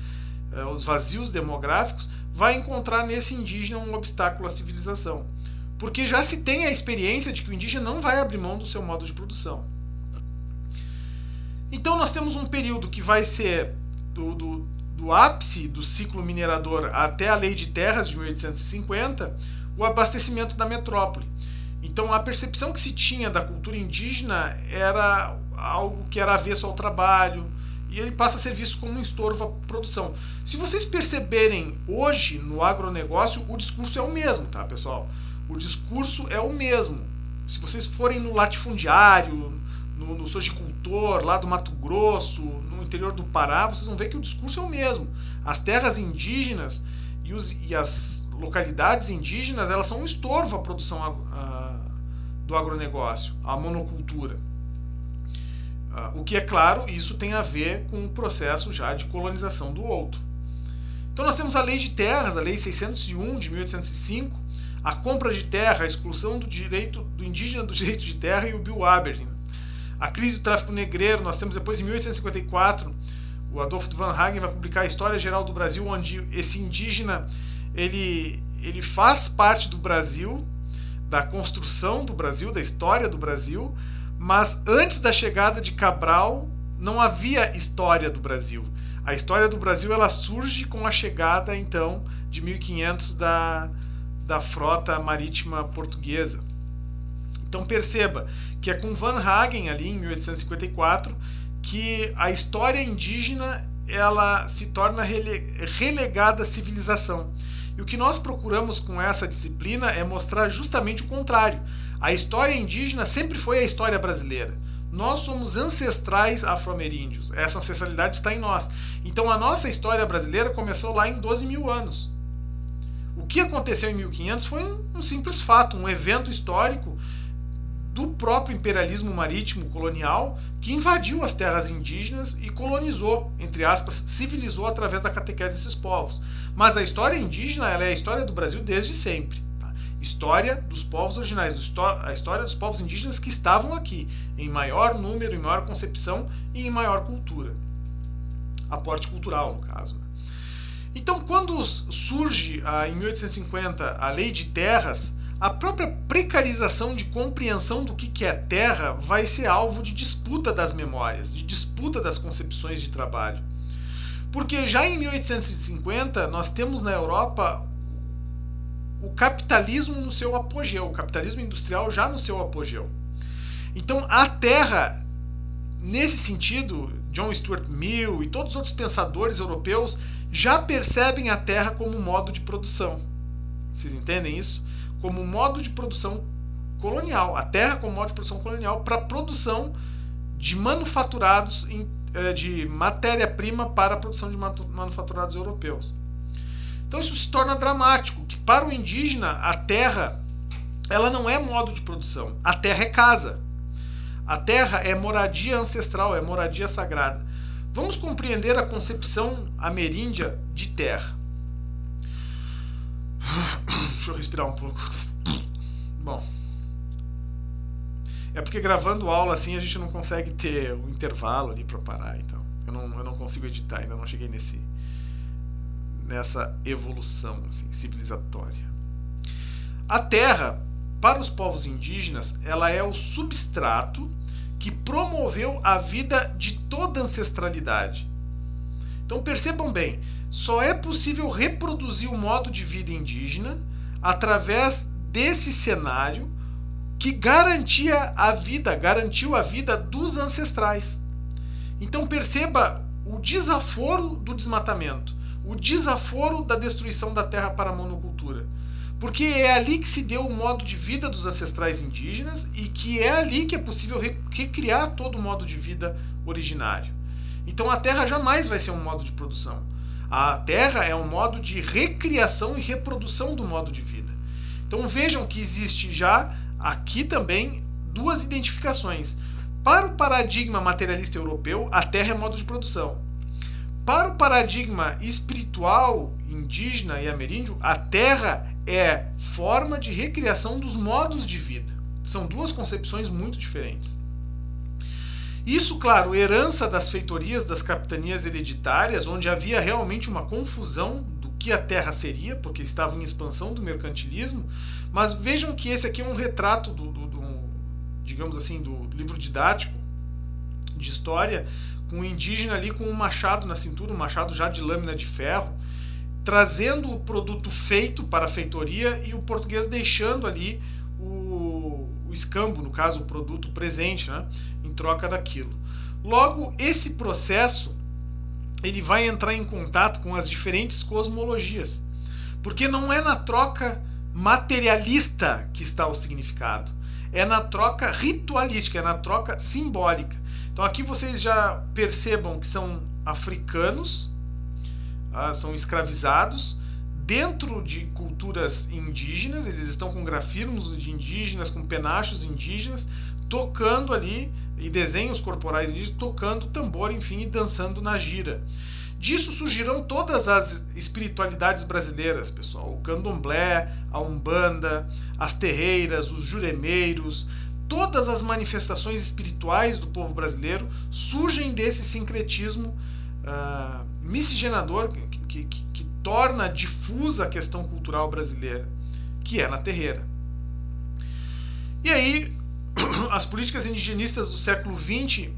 os vazios demográficos, vai encontrar nesse indígena um obstáculo à civilização. Porque já se tem a experiência de que o indígena não vai abrir mão do seu modo de produção. Então nós temos um período que vai ser do ápice do ciclo minerador até a Lei de Terras de 1850, o abastecimento da metrópole. Então a percepção que se tinha da cultura indígena era algo que era avesso ao trabalho, e ele passa a ser visto como um estorvo à produção. Se vocês perceberem hoje no agronegócio, o discurso é o mesmo, tá, pessoal? O discurso é o mesmo. Se vocês forem no latifundiário, no sojicultor, lá do Mato Grosso, no interior do Pará, vocês vão ver que o discurso é o mesmo. As terras indígenas e as localidades indígenas, elas são um estorvo à produção do agronegócio, à monocultura. O que é claro, isso tem a ver com o processo já de colonização do outro. Então nós temos a Lei de Terras, a Lei 601 de 1805, a compra de terra, a exclusão do direito do indígena do direito de terra e o Bill Aberdeen. A crise do tráfico negreiro, nós temos depois, em 1854, o Adolfo Van Hagen vai publicar a História Geral do Brasil, onde esse indígena ele faz parte do Brasil, da construção do Brasil, da história do Brasil, mas antes da chegada de Cabral não havia história do Brasil. A história do Brasil ela surge com a chegada, então, de 1500 da frota marítima portuguesa. Então perceba que é com Van Hagen, ali em 1854, que a história indígena ela se torna relegada à civilização. E o que nós procuramos com essa disciplina é mostrar justamente o contrário. A história indígena sempre foi a história brasileira. Nós somos ancestrais afro-ameríndios. Essa ancestralidade está em nós. Então a nossa história brasileira começou lá em 12 mil anos. O que aconteceu em 1500 foi um simples fato, um evento histórico do próprio imperialismo marítimo colonial que invadiu as terras indígenas e colonizou, entre aspas, civilizou através da catequese desses povos. Mas a história indígena ela é a história do Brasil desde sempre. Tá? História dos povos originais, a história dos povos indígenas que estavam aqui, em maior número, em maior concepção e em maior cultura. Aporte cultural, no caso. Né? Então, quando surge, em 1850, a Lei de Terras, a própria precarização de compreensão do que é terra vai ser alvo de disputa das memórias, de disputa das concepções de trabalho. Porque já em 1850 nós temos na Europa o capitalismo no seu apogeu, o capitalismo industrial já no seu apogeu. Então a terra, nesse sentido, John Stuart Mill e todos os outros pensadores europeus já percebem a terra como modo de produção. Vocês entendem isso? Como modo de produção colonial, a terra como modo de produção colonial para a produção de manufaturados, de matéria-prima para a produção de manufaturados europeus. Então isso se torna dramático, que para o indígena a terra ela não é modo de produção, a terra é casa. A terra é moradia ancestral, é moradia sagrada. Vamos compreender a concepção ameríndia de terra. Deixa eu respirar um pouco. Bom, é porque gravando aula assim a gente não consegue ter um intervalo ali para parar, então eu não consigo editar, ainda não cheguei nessa evolução assim, civilizatória. A terra, para os povos indígenas, ela é o substrato que promoveu a vida de toda ancestralidade. Então percebam bem, só é possível reproduzir o modo de vida indígena através desse cenário que garantiu a vida dos ancestrais. Então perceba o desaforo do desmatamento, o desaforo da destruição da terra para a monocultura. Porque é ali que se deu o modo de vida dos ancestrais indígenas e que é ali que é possível recriar todo o modo de vida originário. Então a terra jamais vai ser um modo de produção. A terra é um modo de recriação e reprodução do modo de vida. Então vejam que existe já aqui também duas identificações. Para o paradigma materialista europeu, a terra é modo de produção. Para o paradigma espiritual indígena e ameríndio, a terra é forma de recriação dos modos de vida. São duas concepções muito diferentes. Isso, claro, herança das feitorias das capitanias hereditárias, onde havia realmente uma confusão do que a terra seria, porque estava em expansão do mercantilismo. Mas vejam que esse aqui é um retrato digamos assim, do livro didático de história, com o indígena ali com um machado na cintura, um machado já de lâmina de ferro, trazendo o produto feito para a feitoria e o português deixando ali o escambo, no caso o produto presente, né, em troca daquilo. Logo, esse processo ele vai entrar em contato com as diferentes cosmologias, porque não é na troca materialista que está o significado, é na troca ritualística, é na troca simbólica. Então aqui vocês já percebam que são africanos, são escravizados dentro de culturas indígenas, eles estão com grafismos de indígenas, com penachos indígenas, tocando ali, e desenhos corporais indígenas, tocando tambor, enfim, e dançando na gira. Disso surgirão todas as espiritualidades brasileiras, pessoal. O candomblé, a umbanda, as terreiras, os juremeiros, todas as manifestações espirituais do povo brasileiro surgem desse sincretismo miscigenador que torna difusa a questão cultural brasileira, que é na terreira. E aí, as políticas indigenistas do século XX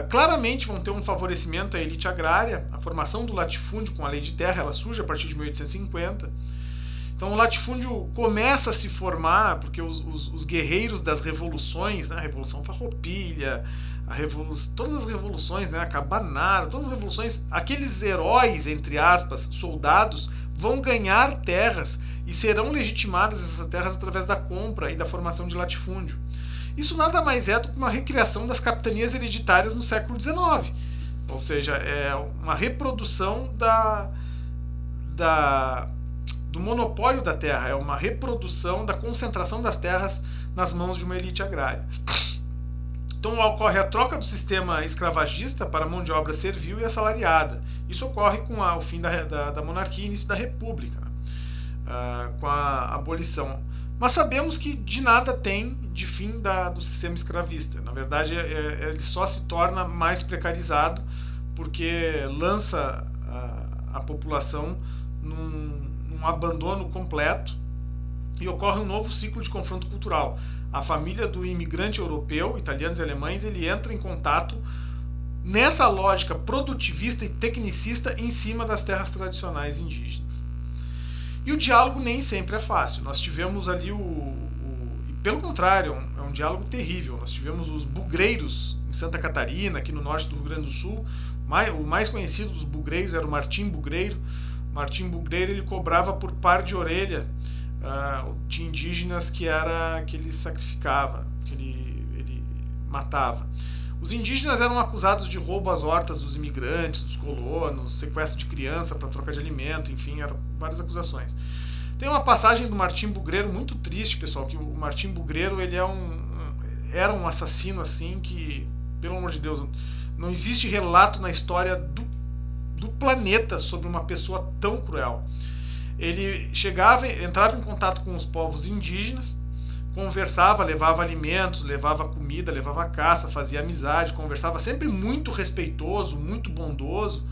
claramente vão ter um favorecimento à elite agrária. A formação do latifúndio com a lei de terra, ela surge a partir de 1850. Então o latifúndio começa a se formar porque os guerreiros das revoluções, né, a Revolução Farroupilha, todas as revoluções, né, a Cabanada, todas as revoluções, aqueles heróis, entre aspas, soldados, vão ganhar terras e serão legitimadas essas terras através da compra e da formação de latifúndio. Isso nada mais é do que uma recriação das capitanias hereditárias no século XIX. Ou seja, é uma reprodução do monopólio da terra, é uma reprodução da concentração das terras nas mãos de uma elite agrária. Então ocorre a troca do sistema escravagista para a mão de obra servil e assalariada. Isso ocorre com o fim da monarquia e início da república, com a abolição. Mas sabemos que de nada tem de fim do sistema escravista. Na verdade, ele só se torna mais precarizado porque lança a população num abandono completo e ocorre um novo ciclo de confronto cultural. A família do imigrante europeu, italianos e alemães, ele entra em contato nessa lógica produtivista e tecnicista em cima das terras tradicionais indígenas. E o diálogo nem sempre é fácil. Nós tivemos ali e pelo contrário, é um diálogo terrível. Nós tivemos os bugreiros em Santa Catarina, aqui no norte do Rio Grande do Sul. O mais conhecido dos bugreiros era o Martim Bugreiro. Martim Bugreiro, ele cobrava por par de orelha de indígenas que ele sacrificava, que ele matava. Os indígenas eram acusados de roubo às hortas dos imigrantes, dos colonos, sequestro de criança para troca de alimento, enfim, eram várias acusações. Tem uma passagem do Martim Bugreiro muito triste, pessoal, que o Martim Bugreiro ele era um assassino assim que, pelo amor de Deus, não existe relato na história do planeta sobre uma pessoa tão cruel. Ele entrava em contato com os povos indígenas, conversava, levava alimentos, levava comida, levava caça, fazia amizade, conversava sempre muito respeitoso, muito bondoso,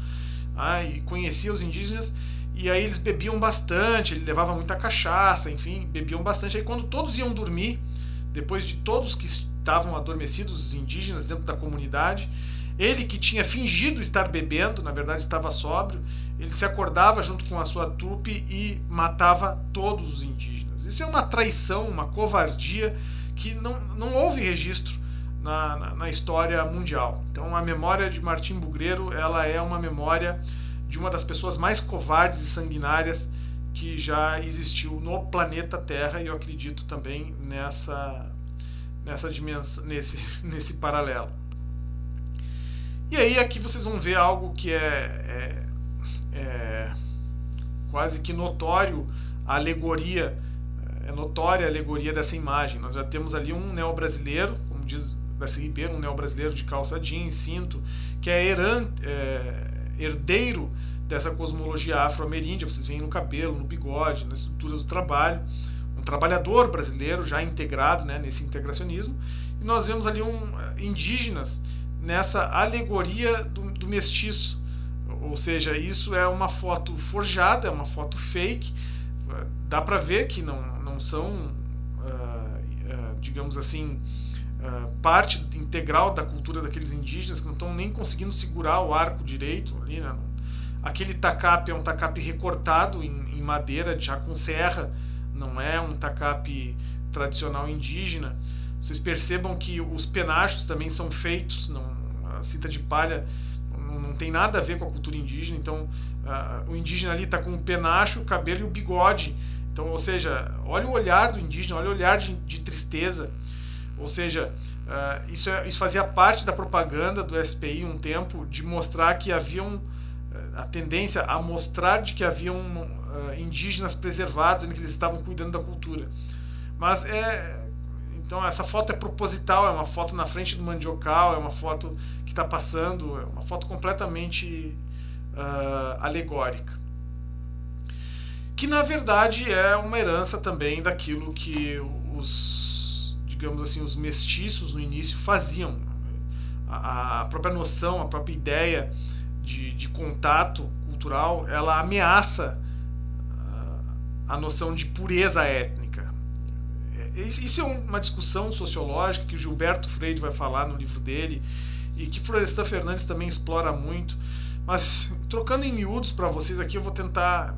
e conhecia os indígenas, e aí eles bebiam bastante, ele levava muita cachaça, enfim, bebiam bastante. Aí quando todos iam dormir, depois de todos que estavam adormecidos, os indígenas dentro da comunidade, ele que tinha fingido estar bebendo, na verdade estava sóbrio, ele se acordava junto com a sua trupe e matava todos os indígenas. Isso é uma traição, uma covardia que não houve registro na história mundial. Então a memória de Martim Bugreiro ela é uma memória de uma das pessoas mais covardes e sanguinárias que já existiu no planeta Terra, e eu acredito também nessa dimensão, nesse paralelo. E aí aqui vocês vão ver algo que é quase que notório, a alegoria, é notória a alegoria dessa imagem. Nós já temos ali um neo-brasileiro, como diz Darcy Ribeiro, um neo-brasileiro de calça jeans, cinto, que é herdeiro dessa cosmologia afro-ameríndia. Vocês veem no cabelo, no bigode, na estrutura do trabalho, um trabalhador brasileiro já integrado, né, nesse integracionismo. E nós vemos ali indígenas nessa alegoria do mestiço, ou seja, isso é uma foto forjada, é uma foto fake. Dá para ver que não são, digamos assim, parte integral da cultura daqueles indígenas, que não estão nem conseguindo segurar o arco direito ali, né? Aquele tacape é um tacape recortado em madeira, já com serra, não é um tacape tradicional indígena. Vocês percebam que os penachos também são feitos, a cinta de palha não tem nada a ver com a cultura indígena. Então o indígena ali está com o penacho, o cabelo e o bigode. Então, ou seja, olha o olhar do indígena, olha o olhar de tristeza. Ou seja, isso fazia parte da propaganda do SPI um tempo, de mostrar que havia a tendência a mostrar de que haviam indígenas preservados, que eles estavam cuidando da cultura. Mas então essa foto é proposital, é uma foto na frente do mandiocal, é uma foto que está passando, é uma foto completamente alegórica, que na verdade é uma herança também daquilo que digamos assim, os mestiços no início faziam. A própria noção, a própria ideia de contato cultural, ela ameaça a noção de pureza étnica. Isso é uma discussão sociológica que o Gilberto Freire vai falar no livro dele, e que Florestan Fernandes também explora muito. Mas, trocando em miúdos para vocês aqui, eu vou tentar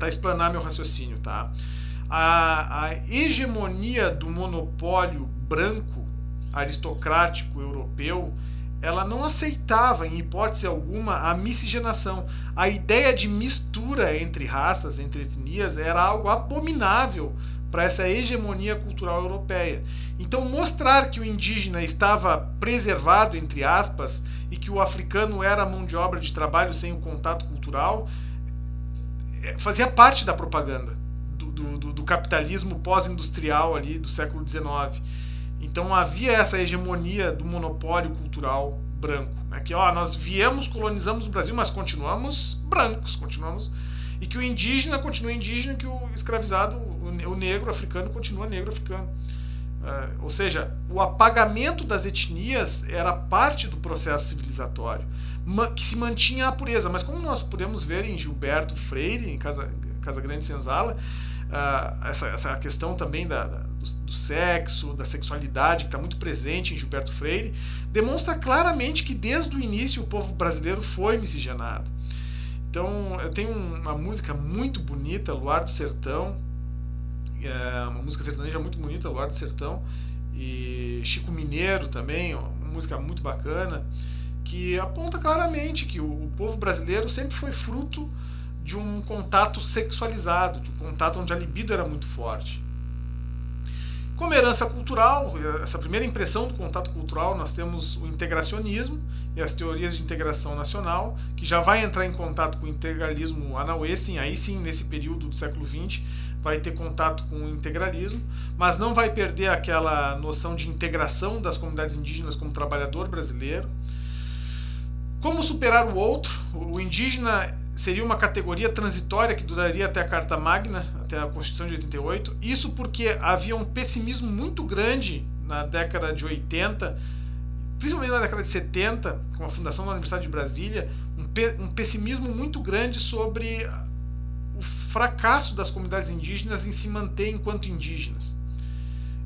explanar meu raciocínio, tá? A hegemonia do monopólio branco aristocrático europeu, ela não aceitava, em hipótese alguma, a miscigenação. A ideia de mistura entre raças, entre etnias, era algo abominável para essa hegemonia cultural europeia. Então, mostrar que o indígena estava preservado, entre aspas, e que o africano era mão de obra de trabalho sem o contato cultural, fazia parte da propaganda do capitalismo pós-industrial ali do século XIX. Então havia essa hegemonia do monopólio cultural branco, né? Que nós viemos, colonizamos o Brasil, mas continuamos brancos, e que o indígena continua indígena, que o escravizado, o negro africano, continua negro africano. Ou seja, o apagamento das etnias era parte do processo civilizatório, que se mantinha a pureza. Mas como nós podemos ver em Gilberto Freire, em Casagrande Senzala, essa questão também do sexo, da sexualidade, que está muito presente em Gilberto Freire, demonstra claramente que desde o início o povo brasileiro foi miscigenado. Então, eu tenho uma música muito bonita, Luar do Sertão, uma música sertaneja muito bonita, Luar do Sertão, e Chico Mineiro também, uma música muito bacana, que aponta claramente que o povo brasileiro sempre foi fruto de um contato sexualizado, de um contato onde a libido era muito forte. Como herança cultural, essa primeira impressão do contato cultural, nós temos o integracionismo e as teorias de integração nacional, que já vai entrar em contato com o integralismo anauê, sim, aí sim, nesse período do século XX, vai ter contato com o integralismo, mas não vai perder aquela noção de integração das comunidades indígenas como trabalhador brasileiro. Como superar o outro? O indígena seria uma categoria transitória que duraria até a Carta Magna, até a Constituição de 88. Isso porque havia um pessimismo muito grande na década de 80, principalmente na década de 70, com a fundação da Universidade de Brasília, um pessimismo muito grande sobre o fracasso das comunidades indígenas em se manter enquanto indígenas.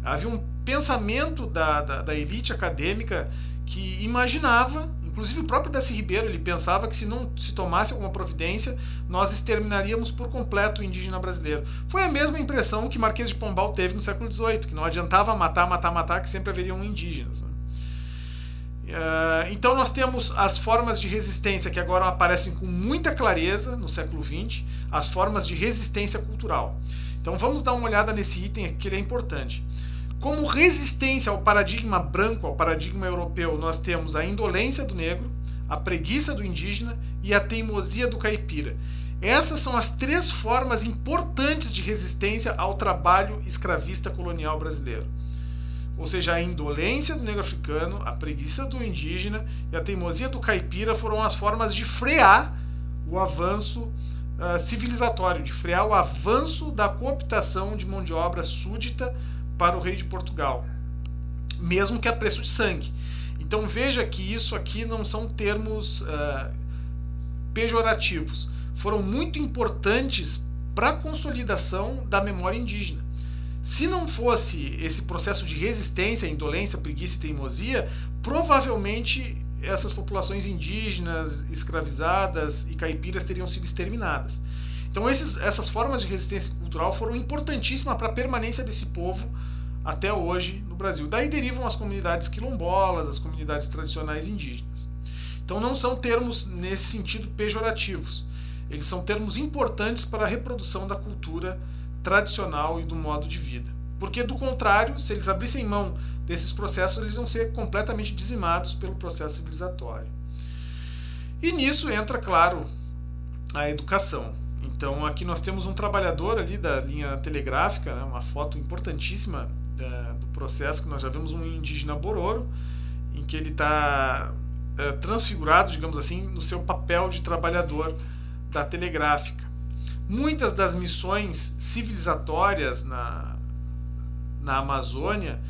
Havia um pensamento da elite acadêmica que imaginava, inclusive o próprio Darcy Ribeiro, ele pensava que se não se tomasse alguma providência, nós exterminaríamos por completo o indígena brasileiro. Foi a mesma impressão que Marquês de Pombal teve no século XVIII, que não adiantava matar, que sempre haveriam indígenas, né? Então nós temos as formas de resistência que agora aparecem com muita clareza no século XX, as formas de resistência cultural. Então vamos dar uma olhada nesse item aqui, que ele é importante. Como resistência ao paradigma branco, ao paradigma europeu, nós temos a indolência do negro, a preguiça do indígena e a teimosia do caipira. Essas são as três formas importantes de resistência ao trabalho escravista colonial brasileiro. Ou seja, a indolência do negro africano, a preguiça do indígena e a teimosia do caipira foram as formas de frear o avanço civilizatório, de frear o avanço da cooptação de mão de obra súdita para o rei de Portugal, mesmo que a preço de sangue. Então veja que isso aqui não são termos pejorativos, foram muito importantes para a consolidação da memória indígena. Se não fosse esse processo de resistência, indolência, preguiça e teimosia, provavelmente essas populações indígenas, escravizadas e caipiras teriam sido exterminadas. Então essas formas de resistência cultural foram importantíssimas para a permanência desse povo até hoje no Brasil. Daí derivam as comunidades quilombolas, as comunidades tradicionais indígenas. Então não são termos nesse sentido pejorativos. Eles são termos importantes para a reprodução da cultura tradicional e do modo de vida. Porque, do contrário, se eles abrissem mão desses processos, eles vão ser completamente dizimados pelo processo civilizatório. E nisso entra, claro, a educação. Então, aqui nós temos um trabalhador ali da linha telegráfica, né, uma foto importantíssima do processo, que nós já vemos um indígena Bororo, em que ele está transfigurado, digamos assim, no seu papel de trabalhador da telegráfica. Muitas das missões civilizatórias na Amazônia,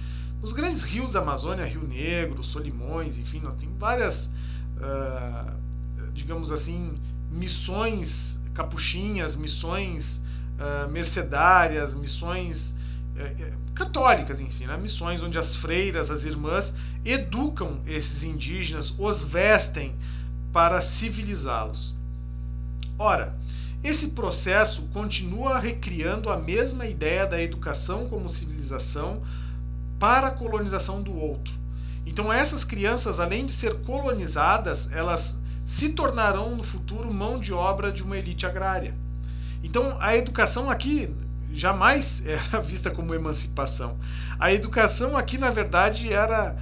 nos grandes rios da Amazônia, Rio Negro, Solimões, enfim, nós temos várias, digamos assim, missões capuchinhas, missões mercedárias, missões católicas em si, né? Missões onde as freiras, as irmãs, educam esses indígenas, os vestem para civilizá-los. Ora, esse processo continua recriando a mesma ideia da educação como civilização para a colonização do outro. Então essas crianças, além de ser colonizadas, elas se tornarão no futuro mão de obra de uma elite agrária. Então a educação aqui jamais era vista como emancipação. A educação aqui, na verdade, era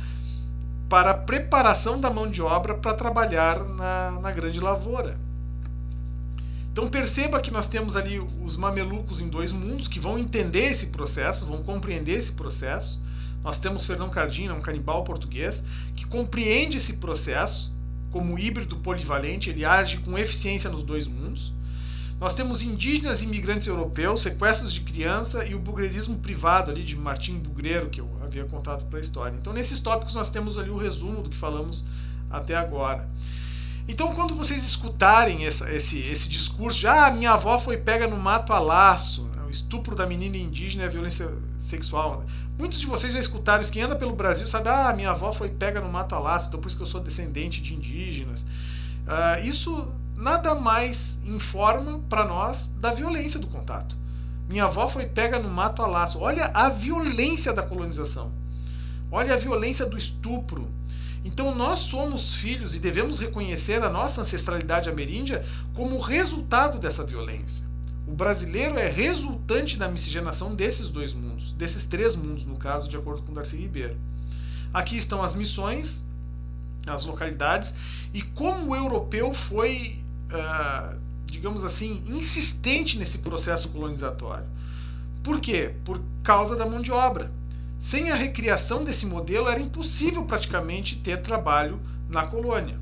para a preparação da mão de obra para trabalhar na grande lavoura. Então perceba que nós temos ali os mamelucos em dois mundos que vão entender esse processo, vão compreender esse processo. Nós temos Fernão Cardinho, um canibal português, que compreende esse processo como híbrido polivalente, ele age com eficiência nos dois mundos. Nós temos indígenas e imigrantes europeus, sequestros de criança e o bugreirismo privado ali de Martim Bugreiro, que eu havia contado para a história. Então nesses tópicos nós temos ali o resumo do que falamos até agora. Então, quando vocês escutarem esse discurso de minha avó foi pega no mato a laço, né, o estupro da menina indígena e a violência sexual, muitos de vocês já escutaram isso, quem anda pelo Brasil sabe, minha avó foi pega no mato a laço, então por isso que eu sou descendente de indígenas. Isso nada mais informa para nós da violência do contato. Minha avó foi pega no mato a laço. Olha a violência da colonização. Olha a violência do estupro. Então nós somos filhos e devemos reconhecer a nossa ancestralidade ameríndia como resultado dessa violência. O brasileiro é resultante da miscigenação desses dois mundos, desses três mundos, no caso, de acordo com Darcy Ribeiro. Aqui estão as missões, as localidades, e como o europeu foi, digamos assim, insistente nesse processo colonizatório. Por quê? Por causa da mão de obra. Sem a recriação desse modelo, era impossível praticamente ter trabalho na colônia.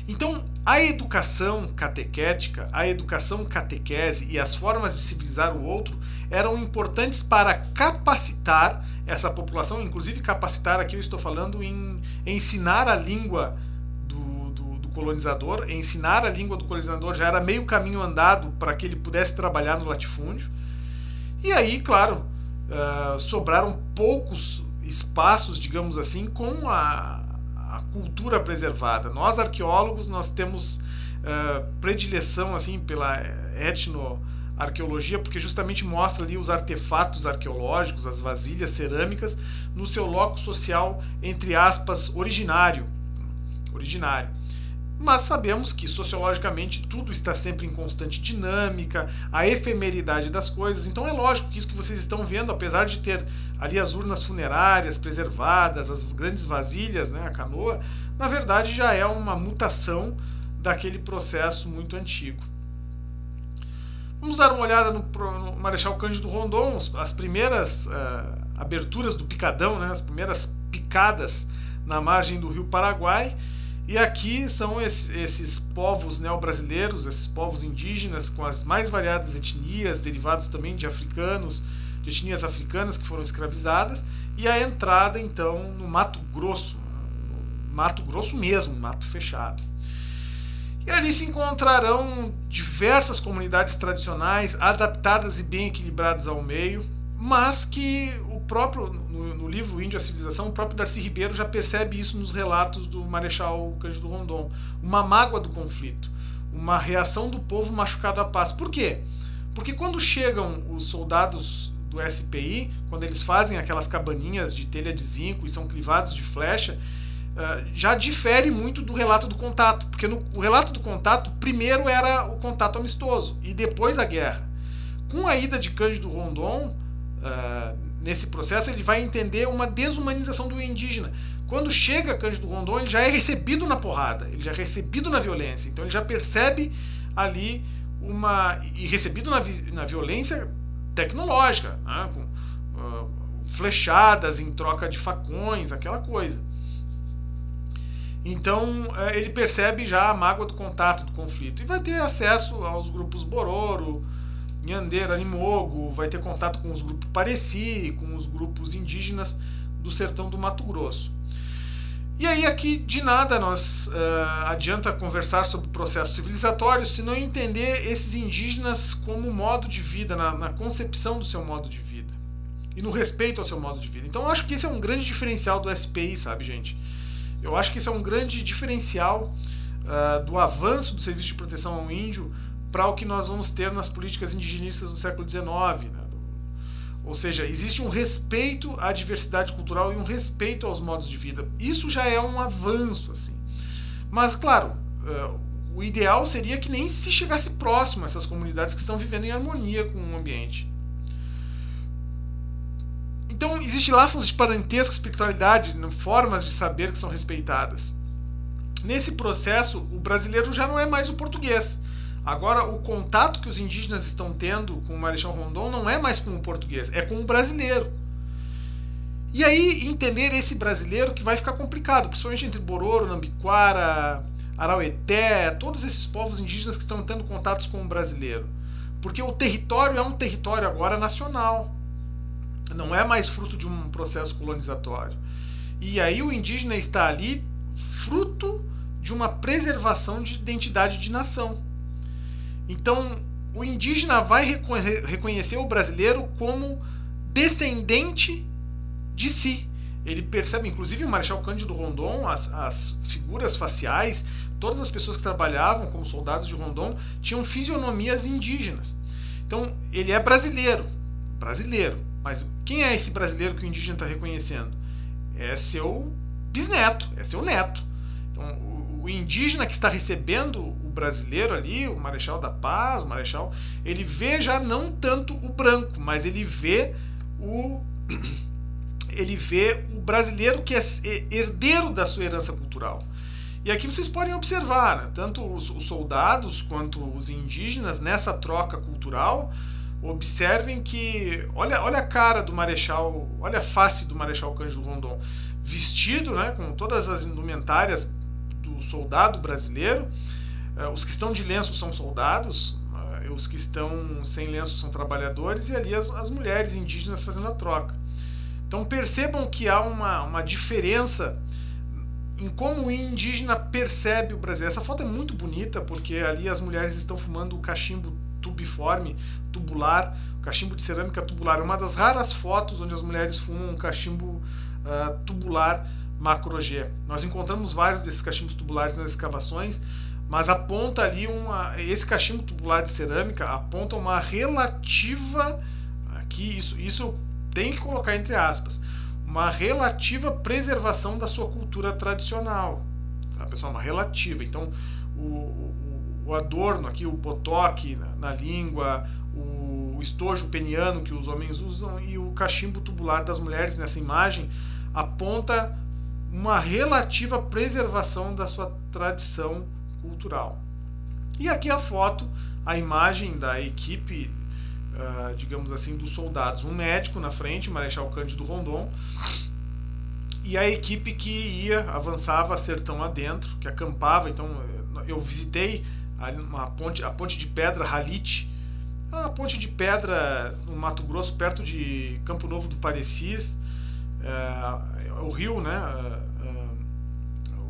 Então, a educação catequética, a educação catequese e as formas de civilizar o outro eram importantes para capacitar essa população, inclusive capacitar, aqui eu estou falando em ensinar a língua do colonizador, ensinar a língua do colonizador já era meio caminho andado para que ele pudesse trabalhar no latifúndio. E aí, claro, sobraram poucos espaços, digamos assim, com a cultura preservada. Nós, arqueólogos, nós temos predileção assim, pela arqueologia, porque justamente mostra ali os artefatos arqueológicos, as vasilhas cerâmicas, no seu loco social, entre aspas, originário. Mas sabemos que sociologicamente tudo está sempre em constante dinâmica, a efemeridade das coisas, então é lógico que isso que vocês estão vendo, apesar de ter ali as urnas funerárias preservadas, as grandes vasilhas, né, a canoa, na verdade já é uma mutação daquele processo muito antigo. Vamos dar uma olhada no Marechal Cândido Rondon, as primeiras aberturas do picadão, né, as primeiras picadas na margem do rio Paraguai. E aqui são esses povos neobrasileiros, esses povos indígenas com as mais variadas etnias, derivados também de africanos, de etnias africanas que foram escravizadas, e a entrada então no Mato Grosso mesmo, mato fechado. E ali se encontrarão diversas comunidades tradicionais, adaptadas e bem equilibradas ao meio, mas que o próprio, no livro Índio e a Civilização, o próprio Darcy Ribeiro já percebe isso nos relatos do Marechal Cândido Rondon. Uma mágoa do conflito, uma reação do povo machucado à paz. Por quê? Porque quando chegam os soldados do SPI, quando eles fazem aquelas cabaninhas de telha de zinco e são clivados de flecha, já difere muito do relato do contato, porque o relato do contato primeiro era o contato amistoso e depois a guerra. Com a ida de Cândido Rondon, nesse processo ele vai entender uma desumanização do indígena. Quando chega Cândido Rondon, ele já é recebido na porrada, ele já é recebido na violência, então ele já percebe ali e recebido na violência tecnológica, né, com flechadas em troca de facões, aquela coisa. Então ele percebe já a mágoa do contato, do conflito, e vai ter acesso aos grupos Bororo, Nhandeira, Animogo, vai ter contato com os grupos Pareci, com os grupos indígenas do sertão do Mato Grosso. E aí aqui de nada nós adianta conversar sobre o processo civilizatório se não entender esses indígenas como modo de vida, na concepção do seu modo de vida e no respeito ao seu modo de vida. Então eu acho que esse é um grande diferencial do SPI, sabe, gente? Eu acho que esse é um grande diferencial do avanço do Serviço de Proteção ao Índio para o que nós vamos ter nas políticas indigenistas do século XIX. Né? Ou seja, existe um respeito à diversidade cultural e um respeito aos modos de vida. Isso já é um avanço, assim. Mas, claro, o ideal seria que nem se chegasse próximo a essas comunidades que estão vivendo em harmonia com o ambiente. Então, existem laços de parentesco, espiritualidade, formas de saber que são respeitadas. Nesse processo, o brasileiro já não é mais o português. Agora, o contato que os indígenas estão tendo com o Marechal Rondon não é mais com o português, é com o brasileiro. E aí, entender esse brasileiro que vai ficar complicado, principalmente entre Bororo, Nambiquara, Araueté, todos esses povos indígenas que estão tendo contatos com o brasileiro. Porque o território é um território agora nacional. Não é mais fruto de um processo colonizatório. E aí o indígena está ali fruto de uma preservação de identidade de nação. Então, o indígena vai reconhecer o brasileiro como descendente de si. Ele percebe, inclusive o Marechal Cândido Rondon, as figuras faciais, todas as pessoas que trabalhavam como soldados de Rondon tinham fisionomias indígenas. Então, ele é brasileiro. Mas quem é esse brasileiro que o indígena está reconhecendo? É seu bisneto, é seu neto. Então, o indígena que está recebendo o brasileiro ali, o Marechal da Paz, o Marechal, ele vê já não tanto o branco, mas ele vê o brasileiro que é herdeiro da sua herança cultural. E aqui vocês podem observar, né, tanto os soldados quanto os indígenas nessa troca cultural. Observem que, olha a cara do Marechal, olha a face do Marechal Cândido Rondon, vestido, né, com todas as indumentárias do soldado brasileiro. Os que estão de lenço são soldados, os que estão sem lenço são trabalhadores, e ali as mulheres indígenas fazendo a troca. Então percebam que há uma diferença em como o indígena percebe o Brasil. Essa foto é muito bonita, porque ali as mulheres estão fumando o cachimbo tubiforme, tubular, cachimbo de cerâmica tubular. É uma das raras fotos onde as mulheres fumam um cachimbo tubular macro-G. Nós encontramos vários desses cachimbos tubulares nas escavações, mas aponta ali esse cachimbo tubular de cerâmica aponta uma relativa, aqui isso tem que colocar entre aspas, uma relativa preservação da sua cultura tradicional, tá, pessoal? Uma relativa. Então o adorno aqui, o botoque na língua, o estojo peniano que os homens usam e o cachimbo tubular das mulheres nessa imagem aponta uma relativa preservação da sua tradição cultural. E aqui a foto, a imagem da equipe, digamos assim, dos soldados. Um médico na frente, Marechal Cândido Rondon, e a equipe que avançava sertão adentro, que acampava. Então eu visitei a ponte de pedra Halite, uma ponte de pedra no Mato Grosso, perto de Campo Novo do Parecis, o rio, né?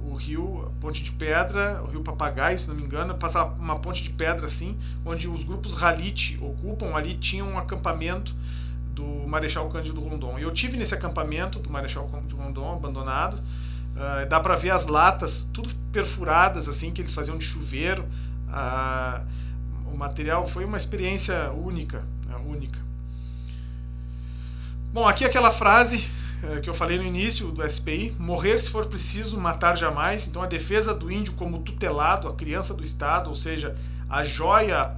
O rio, a ponte de pedra, o rio Papagaio, se não me engano, passa uma ponte de pedra assim, onde os grupos Halite ocupam. Ali tinha um acampamento do Marechal Cândido Rondon. Eu tive nesse acampamento do Marechal Cândido Rondon, abandonado. Dá para ver as latas, tudo perfuradas assim, que eles faziam de chuveiro. O material foi uma experiência única, única. Bom, aqui aquela frase que eu falei no início do SPI: morrer se for preciso, matar jamais. Então a defesa do índio como tutelado, a criança do Estado, ou seja, a joia,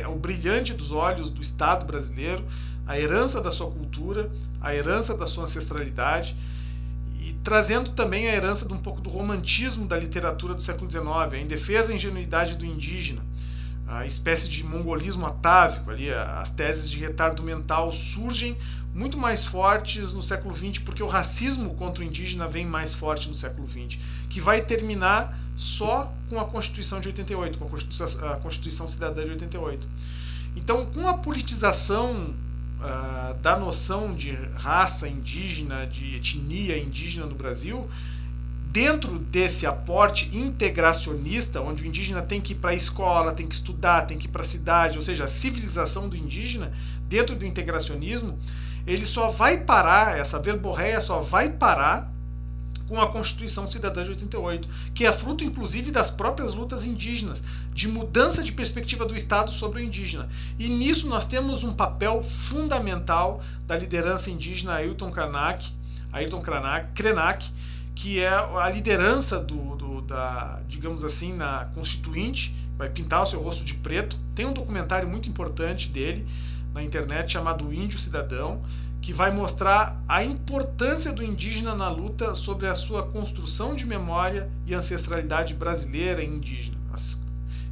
o brilhante dos olhos do Estado brasileiro, a herança da sua cultura, a herança da sua ancestralidade, e trazendo também a herança de um pouco do romantismo da literatura do século XIX, em defesa da ingenuidade do indígena, a espécie de mongolismo atávico, ali, as teses de retardo mental surgem muito mais fortes no século XX, porque o racismo contra o indígena vem mais forte no século XX, que vai terminar só com a Constituição de 88, com a Constituição Cidadã de 88. Então, com a politização da noção de raça indígena, de etnia indígena no Brasil, dentro desse aporte integracionista, onde o indígena tem que ir para a escola, tem que estudar, tem que ir para a cidade, ou seja, a civilização do indígena, dentro do integracionismo, ele só vai parar, essa verborreia só vai parar com a Constituição Cidadã de 88, que é fruto, inclusive, das próprias lutas indígenas, de mudança de perspectiva do Estado sobre o indígena. E nisso nós temos um papel fundamental da liderança indígena Ayrton Krenak, que é a liderança digamos assim, na Constituinte, vai pintar o seu rosto de preto. Tem um documentário muito importante dele na internet chamado Índio Cidadão, que vai mostrar a importância do indígena na luta sobre a sua construção de memória e ancestralidade brasileira e indígena.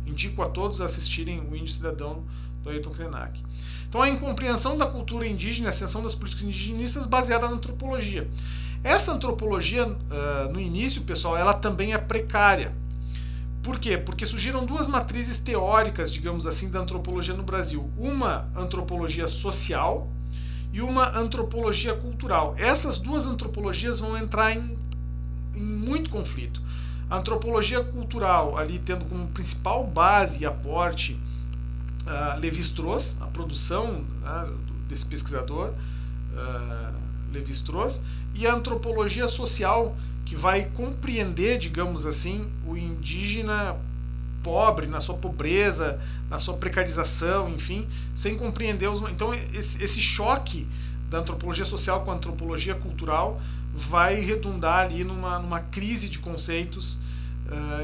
Indico a todos a assistirem o Índio Cidadão do Ayrton Krenak. Então, a incompreensão da cultura indígena, a ascensão das políticas indigenistas baseada na antropologia. Essa antropologia, no início, pessoal, ela também é precária. Por quê? Porque surgiram duas matrizes teóricas, digamos assim, da antropologia no Brasil. Uma antropologia social e uma antropologia cultural. Essas duas antropologias vão entrar em muito conflito. A antropologia cultural, ali tendo como principal base e aporte Lévi-Strauss, a produção desse pesquisador, Lévi-Strauss, e a antropologia social, que vai compreender, digamos assim, o indígena pobre, na sua pobreza, na sua precarização, enfim, sem compreender os... Então, esse choque da antropologia social com a antropologia cultural vai redundar ali numa crise de conceitos.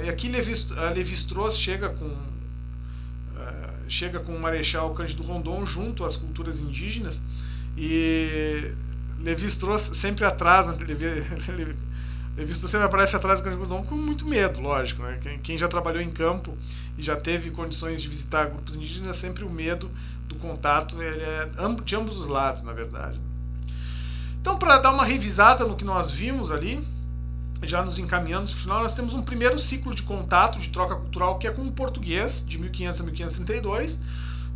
E aqui Lévi-Strauss chega com o Marechal Cândido Rondon junto às culturas indígenas, e Lévi-Strauss sempre atrás, Lévi-Strauss sempre aparece atrás do Cândido Rondon com muito medo, lógico, né? Quem já trabalhou em campo e já teve condições de visitar grupos indígenas, sempre o medo do contato, ele é de ambos os lados, na verdade. Então, para dar uma revisada no que nós vimos ali, já nos encaminhando para o final, nós temos um primeiro ciclo de contato, de troca cultural, que é com o português, de 1500 a 1532,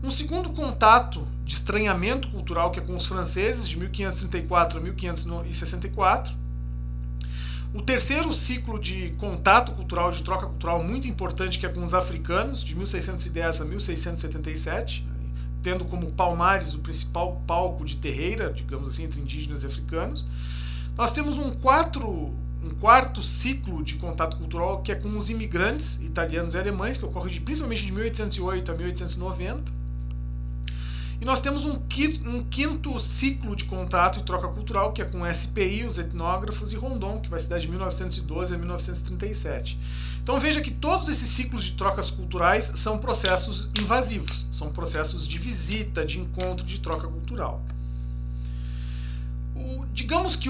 um segundo contato de estranhamento cultural, que é com os franceses, de 1534 a 1564, o terceiro ciclo de contato cultural, de troca cultural muito importante, que é com os africanos, de 1610 a 1677, tendo como Palmares o principal palco de terreira, digamos assim, entre indígenas e africanos. Nós temos um um quarto ciclo de contato cultural, que é com os imigrantes italianos e alemães, que ocorre principalmente de 1808 a 1890. E nós temos um quinto ciclo de contato e troca cultural, que é com o SPI, os etnógrafos, e Rondon, que vai se dar de 1912 a 1937. Então veja que todos esses ciclos de trocas culturais são processos invasivos, são processos de visita, de encontro, de troca cultural. Digamos que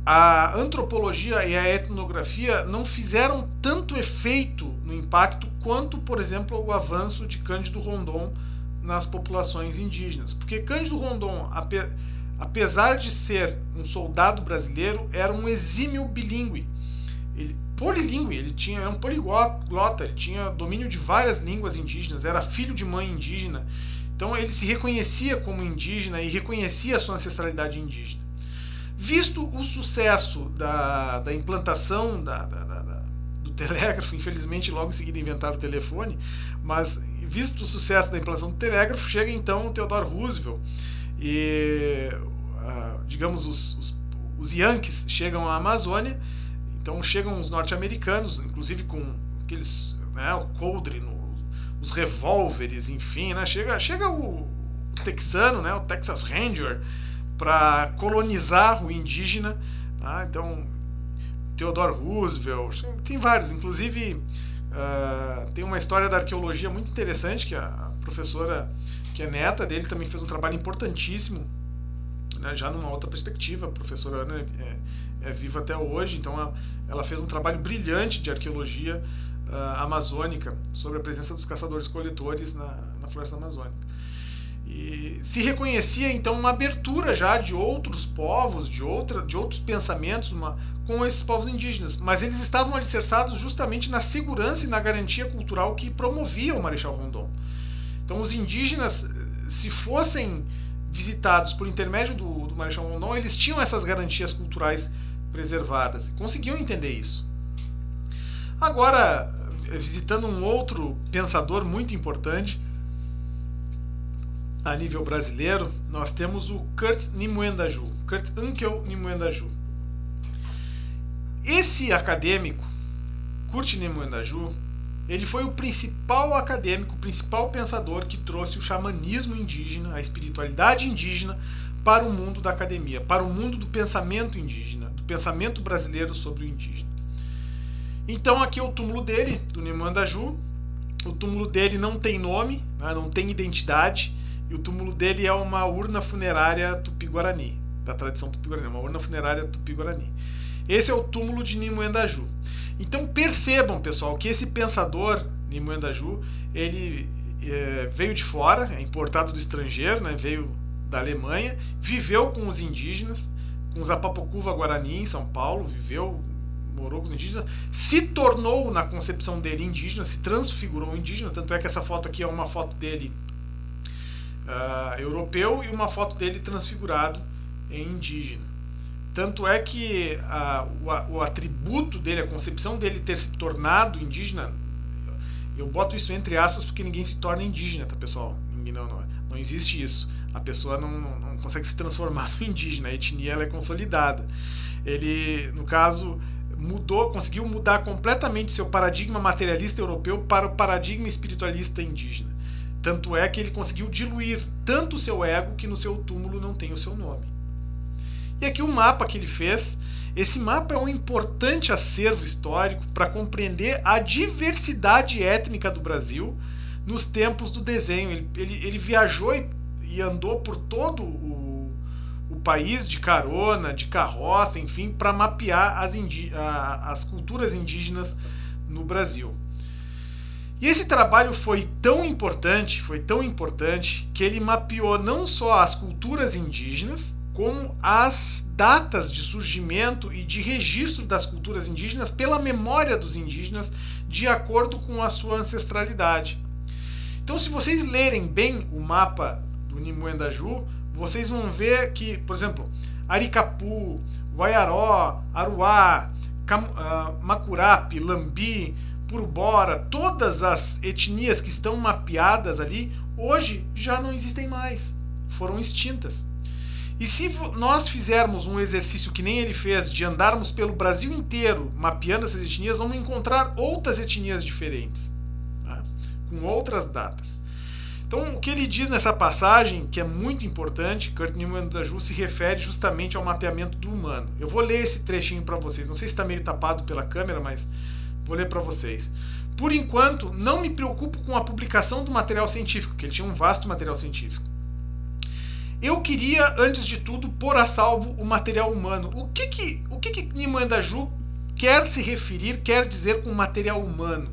a antropologia e a etnografia não fizeram tanto efeito no impacto quanto, por exemplo, o avanço de Cândido Rondon nas populações indígenas. Porque Cândido Rondon, apesar de ser um soldado brasileiro, era um exímio bilíngue. Polilíngue, ele era um poliglota, ele tinha domínio de várias línguas indígenas, era filho de mãe indígena. Então ele se reconhecia como indígena e reconhecia a sua ancestralidade indígena. Visto o sucesso da implantação do telégrafo, infelizmente logo em seguida inventaram o telefone, mas visto o sucesso da implantação do telégrafo, chega então o Theodore Roosevelt e, digamos, os Yankees chegam à Amazônia, então chegam os norte-americanos, inclusive com aqueles, né, o coldre, os revólveres, enfim, né, chega o texano, né, o Texas Ranger, para colonizar o indígena, tá? Então Theodore Roosevelt, tem vários, inclusive tem uma história da arqueologia muito interessante, que a professora, que é neta dele, também fez um trabalho importantíssimo, né, já numa outra perspectiva. A professora Ana é viva até hoje, então ela fez um trabalho brilhante de arqueologia amazônica sobre a presença dos caçadores-coletores na floresta amazônica. E se reconhecia então uma abertura já de outros povos, de outros pensamentos com esses povos indígenas, mas eles estavam alicerçados justamente na segurança e na garantia cultural que promovia o Marechal Rondon. Então os indígenas, se fossem visitados por intermédio do Marechal Rondon, eles tinham essas garantias culturais preservadas e conseguiam entender isso. Agora, visitando um outro pensador muito importante a nível brasileiro, nós temos o Kurt Nimwendaju, Kurt Unkel Nimwendaju. Esse acadêmico, Kurt Nimwendaju, ele foi o principal acadêmico, o principal pensador que trouxe o xamanismo indígena, a espiritualidade indígena, para o mundo da academia, para o mundo do pensamento indígena, do pensamento brasileiro sobre o indígena. Então aqui é o túmulo dele, do Nimwendaju. O túmulo dele não tem nome, né, não tem identidade, e o túmulo dele é uma urna funerária tupi-guarani, da tradição tupi-guarani, uma urna funerária tupi-guarani. Esse é o túmulo de Nimwendaju. Então percebam, pessoal, que esse pensador, Nimwendaju, ele veio de fora, é importado do estrangeiro, né, veio da Alemanha, viveu com os indígenas, com os Apapocuva Guarani em São Paulo, morou com os indígenas, se tornou, na concepção dele, indígena, se transfigurou indígena, tanto é que essa foto aqui é uma foto dele europeu e uma foto dele transfigurado em indígena. Tanto é que o atributo dele, a concepção dele ter se tornado indígena, eu boto isso entre aspas porque ninguém se torna indígena, tá, pessoal? Não existe isso. A pessoa não consegue se transformar no indígena, a etnia ela é consolidada. Ele, no caso, conseguiu mudar completamente seu paradigma materialista europeu para o paradigma espiritualista indígena. Tanto é que ele conseguiu diluir tanto o seu ego que no seu túmulo não tem o seu nome. E aqui o mapa que ele fez, esse mapa é um importante acervo histórico para compreender a diversidade étnica do Brasil nos tempos do desenho. Ele viajou e andou por todo o país de carona, de carroça, enfim, para mapear as culturas indígenas no Brasil. E esse trabalho foi tão importante, que ele mapeou não só as culturas indígenas, como as datas de surgimento e de registro das culturas indígenas pela memória dos indígenas, de acordo com a sua ancestralidade. Então, se vocês lerem bem o mapa do Nimwendaju, vocês vão ver que, por exemplo, Aricapu, Guaiaró, Aruá, Macurape, Lambi, Purubora, todas as etnias que estão mapeadas ali, hoje já não existem mais, foram extintas. E se nós fizermos um exercício que nem ele fez, de andarmos pelo Brasil inteiro mapeando essas etnias, vamos encontrar outras etnias diferentes, tá? Com outras datas. Então, o que ele diz nessa passagem, que é muito importante, Kurt Niimoyandaju da Ju se refere justamente ao mapeamento do humano. Eu vou ler esse trechinho para vocês. Não sei se está meio tapado pela câmera, mas vou ler para vocês. Por enquanto, não me preocupo com a publicação do material científico, que ele tinha um vasto material científico. Eu queria, antes de tudo, pôr a salvo o material humano. O que Niimoyandaju quer se referir, quer dizer com material humano?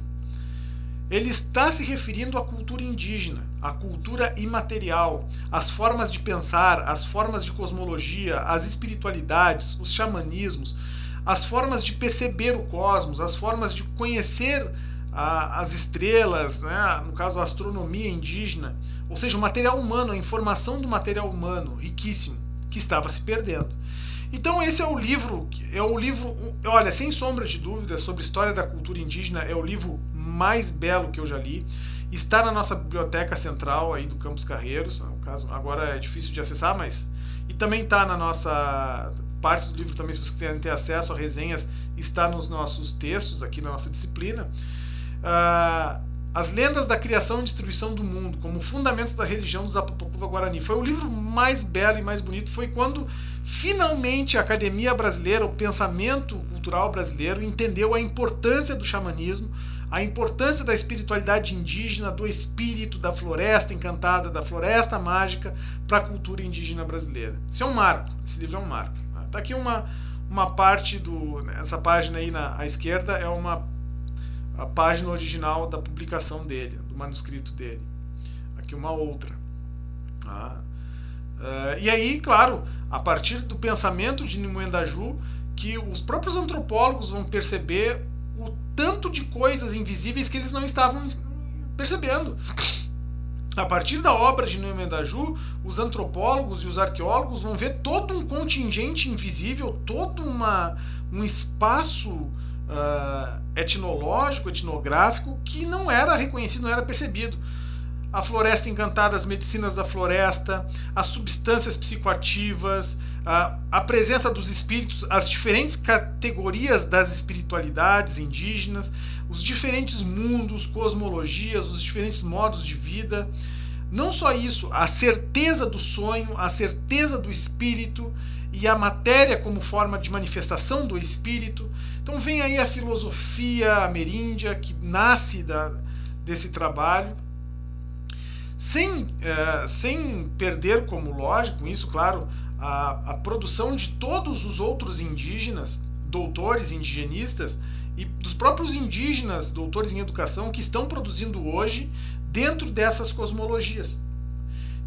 Ele está se referindo à cultura indígena, à cultura imaterial, às formas de pensar, às formas de cosmologia, às espiritualidades, os xamanismos, as formas de perceber o cosmos, as formas de conhecer as estrelas, né? No caso a astronomia indígena, ou seja, o material humano, a informação do material humano, riquíssimo, que estava se perdendo. Então esse é o livro, olha, sem sombra de dúvida, sobre história da cultura indígena, é o livro mais belo que eu já li. Está na nossa biblioteca central aí do Campos Carreiros, no caso, agora é difícil de acessar, mas... E também está na nossa... Parte do livro também, se vocês quiserem ter acesso a resenhas, está nos nossos textos, aqui na nossa disciplina. As lendas da criação e destruição do mundo, como fundamentos da religião dos Apapocuva Guarani. Foi o livro mais belo e mais bonito. Foi quando finalmente a academia brasileira, o pensamento cultural brasileiro, entendeu a importância do xamanismo, a importância da espiritualidade indígena, do espírito, da floresta encantada, da floresta mágica para a cultura indígena brasileira. Isso é um marco, esse livro é um marco. Está aqui uma parte essa página aí à esquerda é a página original da publicação dele, do manuscrito dele. Aqui uma outra. E aí, claro, a partir do pensamento de Niimoyandaju, que os próprios antropólogos vão perceber o tanto de coisas invisíveis que eles não estavam percebendo. A partir da obra de Niimoyandaju, os antropólogos e os arqueólogos vão ver todo um contingente invisível, todo um espaço etnológico, etnográfico, que não era reconhecido, não era percebido. A floresta encantada, as medicinas da floresta, as substâncias psicoativas, a presença dos espíritos, as diferentes categorias das espiritualidades indígenas, os diferentes mundos, cosmologias, os diferentes modos de vida. Não só isso, a certeza do sonho, a certeza do espírito e a matéria como forma de manifestação do espírito. Então vem aí a filosofia ameríndia que nasce desse trabalho. Sem perder como lógico isso, claro, a produção de todos os outros indígenas, doutores indigenistas, e dos próprios indígenas, doutores em educação, que estão produzindo hoje dentro dessas cosmologias.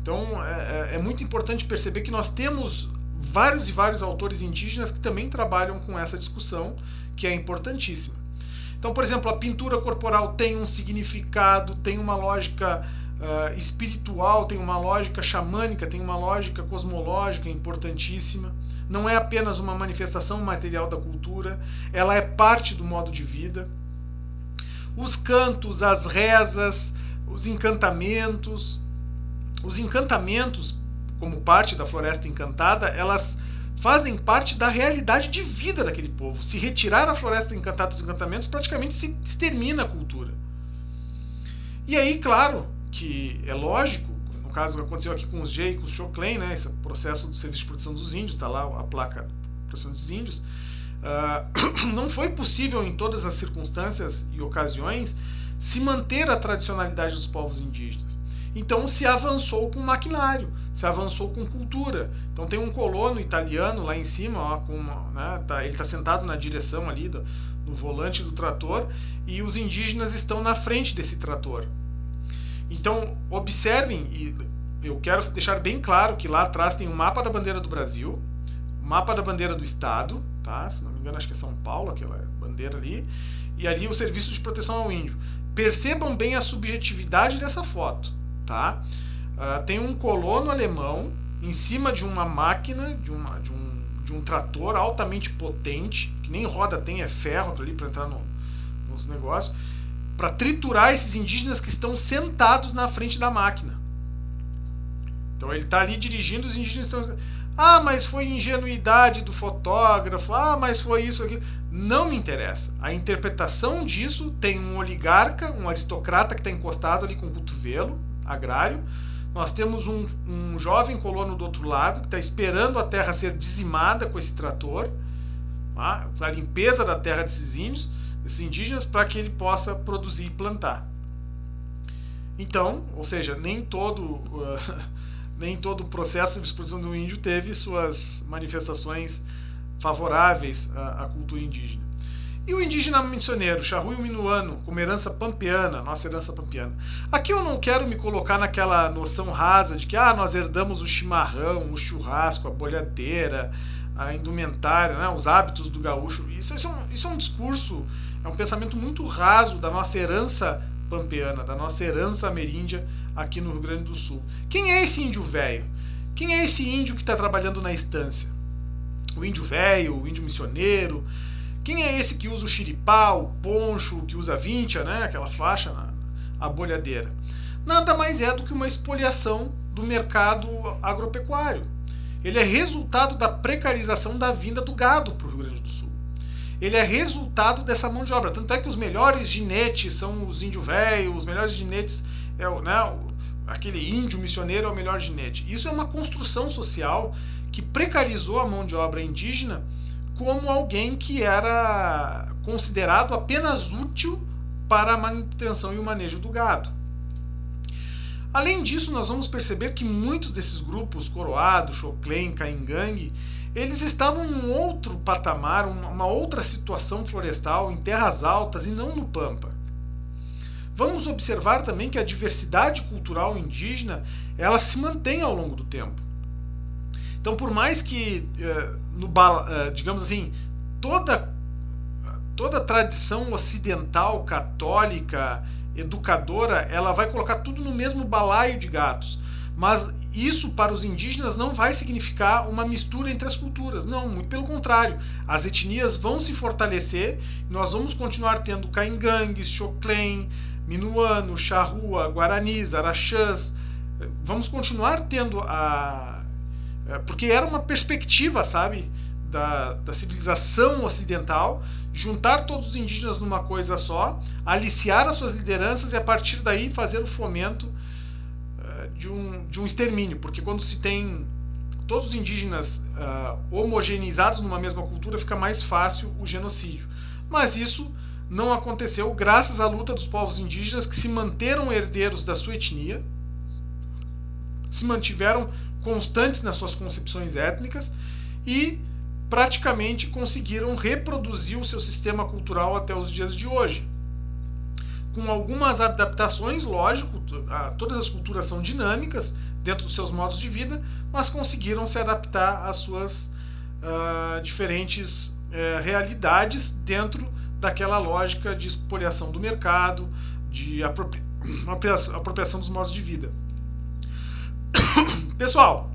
Então é muito importante perceber que nós temos vários e vários autores indígenas que também trabalham com essa discussão, que é importantíssima. Então, por exemplo, a pintura corporal tem um significado, tem uma lógica espiritual, tem uma lógica xamânica, tem uma lógica cosmológica importantíssima. Não é apenas uma manifestação material da cultura, ela é parte do modo de vida. Os cantos, as rezas, os encantamentos, como parte da Floresta Encantada, elas fazem parte da realidade de vida daquele povo. Se retirar a Floresta Encantada dos encantamentos, praticamente se extermina a cultura. E aí, claro, que é lógico, no caso que aconteceu aqui com os Jay e com os Choclen, né, esse processo do Serviço de Proteção dos Índios, está lá a placa de proteção dos índios, não foi possível em todas as circunstâncias e ocasiões se manter a tradicionalidade dos povos indígenas. Então se avançou com maquinário, se avançou com cultura. Então tem um colono italiano lá em cima, ó, ele está sentado na direção ali, no volante do trator, e os indígenas estão na frente desse trator. Então observem, e eu quero deixar bem claro que lá atrás tem um mapa da bandeira do Brasil, um mapa da bandeira do Estado, tá? Se não me engano acho que é São Paulo, aquela bandeira ali, e ali o Serviço de Proteção ao Índio. Percebam bem a subjetividade dessa foto. Tá? Tem um colono alemão em cima de uma máquina, de um trator altamente potente, que nem roda tem, é ferro ali para entrar nos negócios, para triturar esses indígenas que estão sentados na frente da máquina. Então ele está ali dirigindo, os indígenas estão... Ah, mas foi ingenuidade do fotógrafo. Ah, mas foi isso aqui. Não me interessa. A interpretação disso tem um oligarca, um aristocrata que está encostado ali com o cotovelo agrário. Nós temos um jovem colono do outro lado que está esperando a terra ser dizimada com esse trator, tá? A limpeza da terra desses índios, desses indígenas, para que ele possa produzir e plantar. Então, ou seja, nem todo o processo de exposição do índio teve suas manifestações favoráveis à cultura indígena. E o indígena missioneiro, charrúa minuano, como herança pampeana, nossa herança pampeana. Aqui eu não quero me colocar naquela noção rasa de que nós herdamos o chimarrão, o churrasco, a bolhadeira, a indumentária, né, os hábitos do gaúcho. Isso é um discurso, é um pensamento muito raso da nossa herança pampeana, da nossa herança ameríndia aqui no Rio Grande do Sul. Quem é esse índio velho? Quem é esse índio que está trabalhando na estância? O índio velho, o índio missioneiro? Quem é esse que usa o xiripá, o poncho, que usa a vincha, né, aquela faixa, a bolhadeira? Nada mais é do que uma expoliação do mercado agropecuário. Ele é resultado da precarização da vinda do gado para o Rio Grande do Sul. Ele é resultado dessa mão de obra. Tanto é que os melhores ginetes são os índios velhos, os melhores ginetes aquele índio missioneiro é o melhor ginete. Isso é uma construção social que precarizou a mão de obra indígena como alguém que era considerado apenas útil para a manutenção e o manejo do gado. Além disso, nós vamos perceber que muitos desses grupos, Coroado, Xoclen, Caingangue, eles estavam em um outro patamar, uma outra situação florestal, em terras altas e não no Pampa. Vamos observar também que a diversidade cultural indígena ela se mantém ao longo do tempo. Então, por mais que, digamos assim, toda tradição ocidental, católica, educadora, ela vai colocar tudo no mesmo balaio de gatos. Mas isso para os indígenas não vai significar uma mistura entre as culturas. Não, muito pelo contrário. As etnias vão se fortalecer e nós vamos continuar tendo caingangues, xoclen, minuano, charrua, guaranis, araxãs. Vamos continuar tendo porque era uma perspectiva, sabe, da civilização ocidental, juntar todos os indígenas numa coisa só, aliciar as suas lideranças e a partir daí fazer o fomento de um extermínio, porque quando se tem todos os indígenas homogeneizados numa mesma cultura, fica mais fácil o genocídio. Mas isso não aconteceu graças à luta dos povos indígenas que se manteram herdeiros da sua etnia, se mantiveram constantes nas suas concepções étnicas e praticamente conseguiram reproduzir o seu sistema cultural até os dias de hoje. Com algumas adaptações, lógico, todas as culturas são dinâmicas dentro dos seus modos de vida, mas conseguiram se adaptar às suas diferentes realidades dentro daquela lógica de expoliação do mercado, de apropriação dos modos de vida. Pessoal,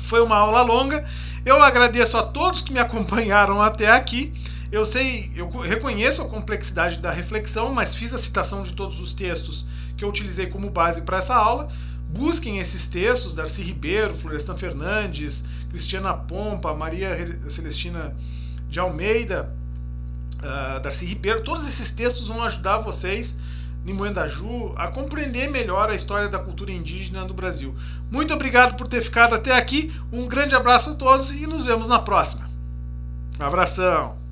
foi uma aula longa. Eu agradeço a todos que me acompanharam até aqui. Eu reconheço a complexidade da reflexão, mas fiz a citação de todos os textos que eu utilizei como base para essa aula. Busquem esses textos, Darcy Ribeiro, Florestan Fernandes, Cristiana Pompa, Maria Celestina de Almeida, Darcy Ribeiro. Todos esses textos vão ajudar vocês, Nimoendaju, a compreender melhor a história da cultura indígena no Brasil. Muito obrigado por ter ficado até aqui. Um grande abraço a todos e nos vemos na próxima. Um abração!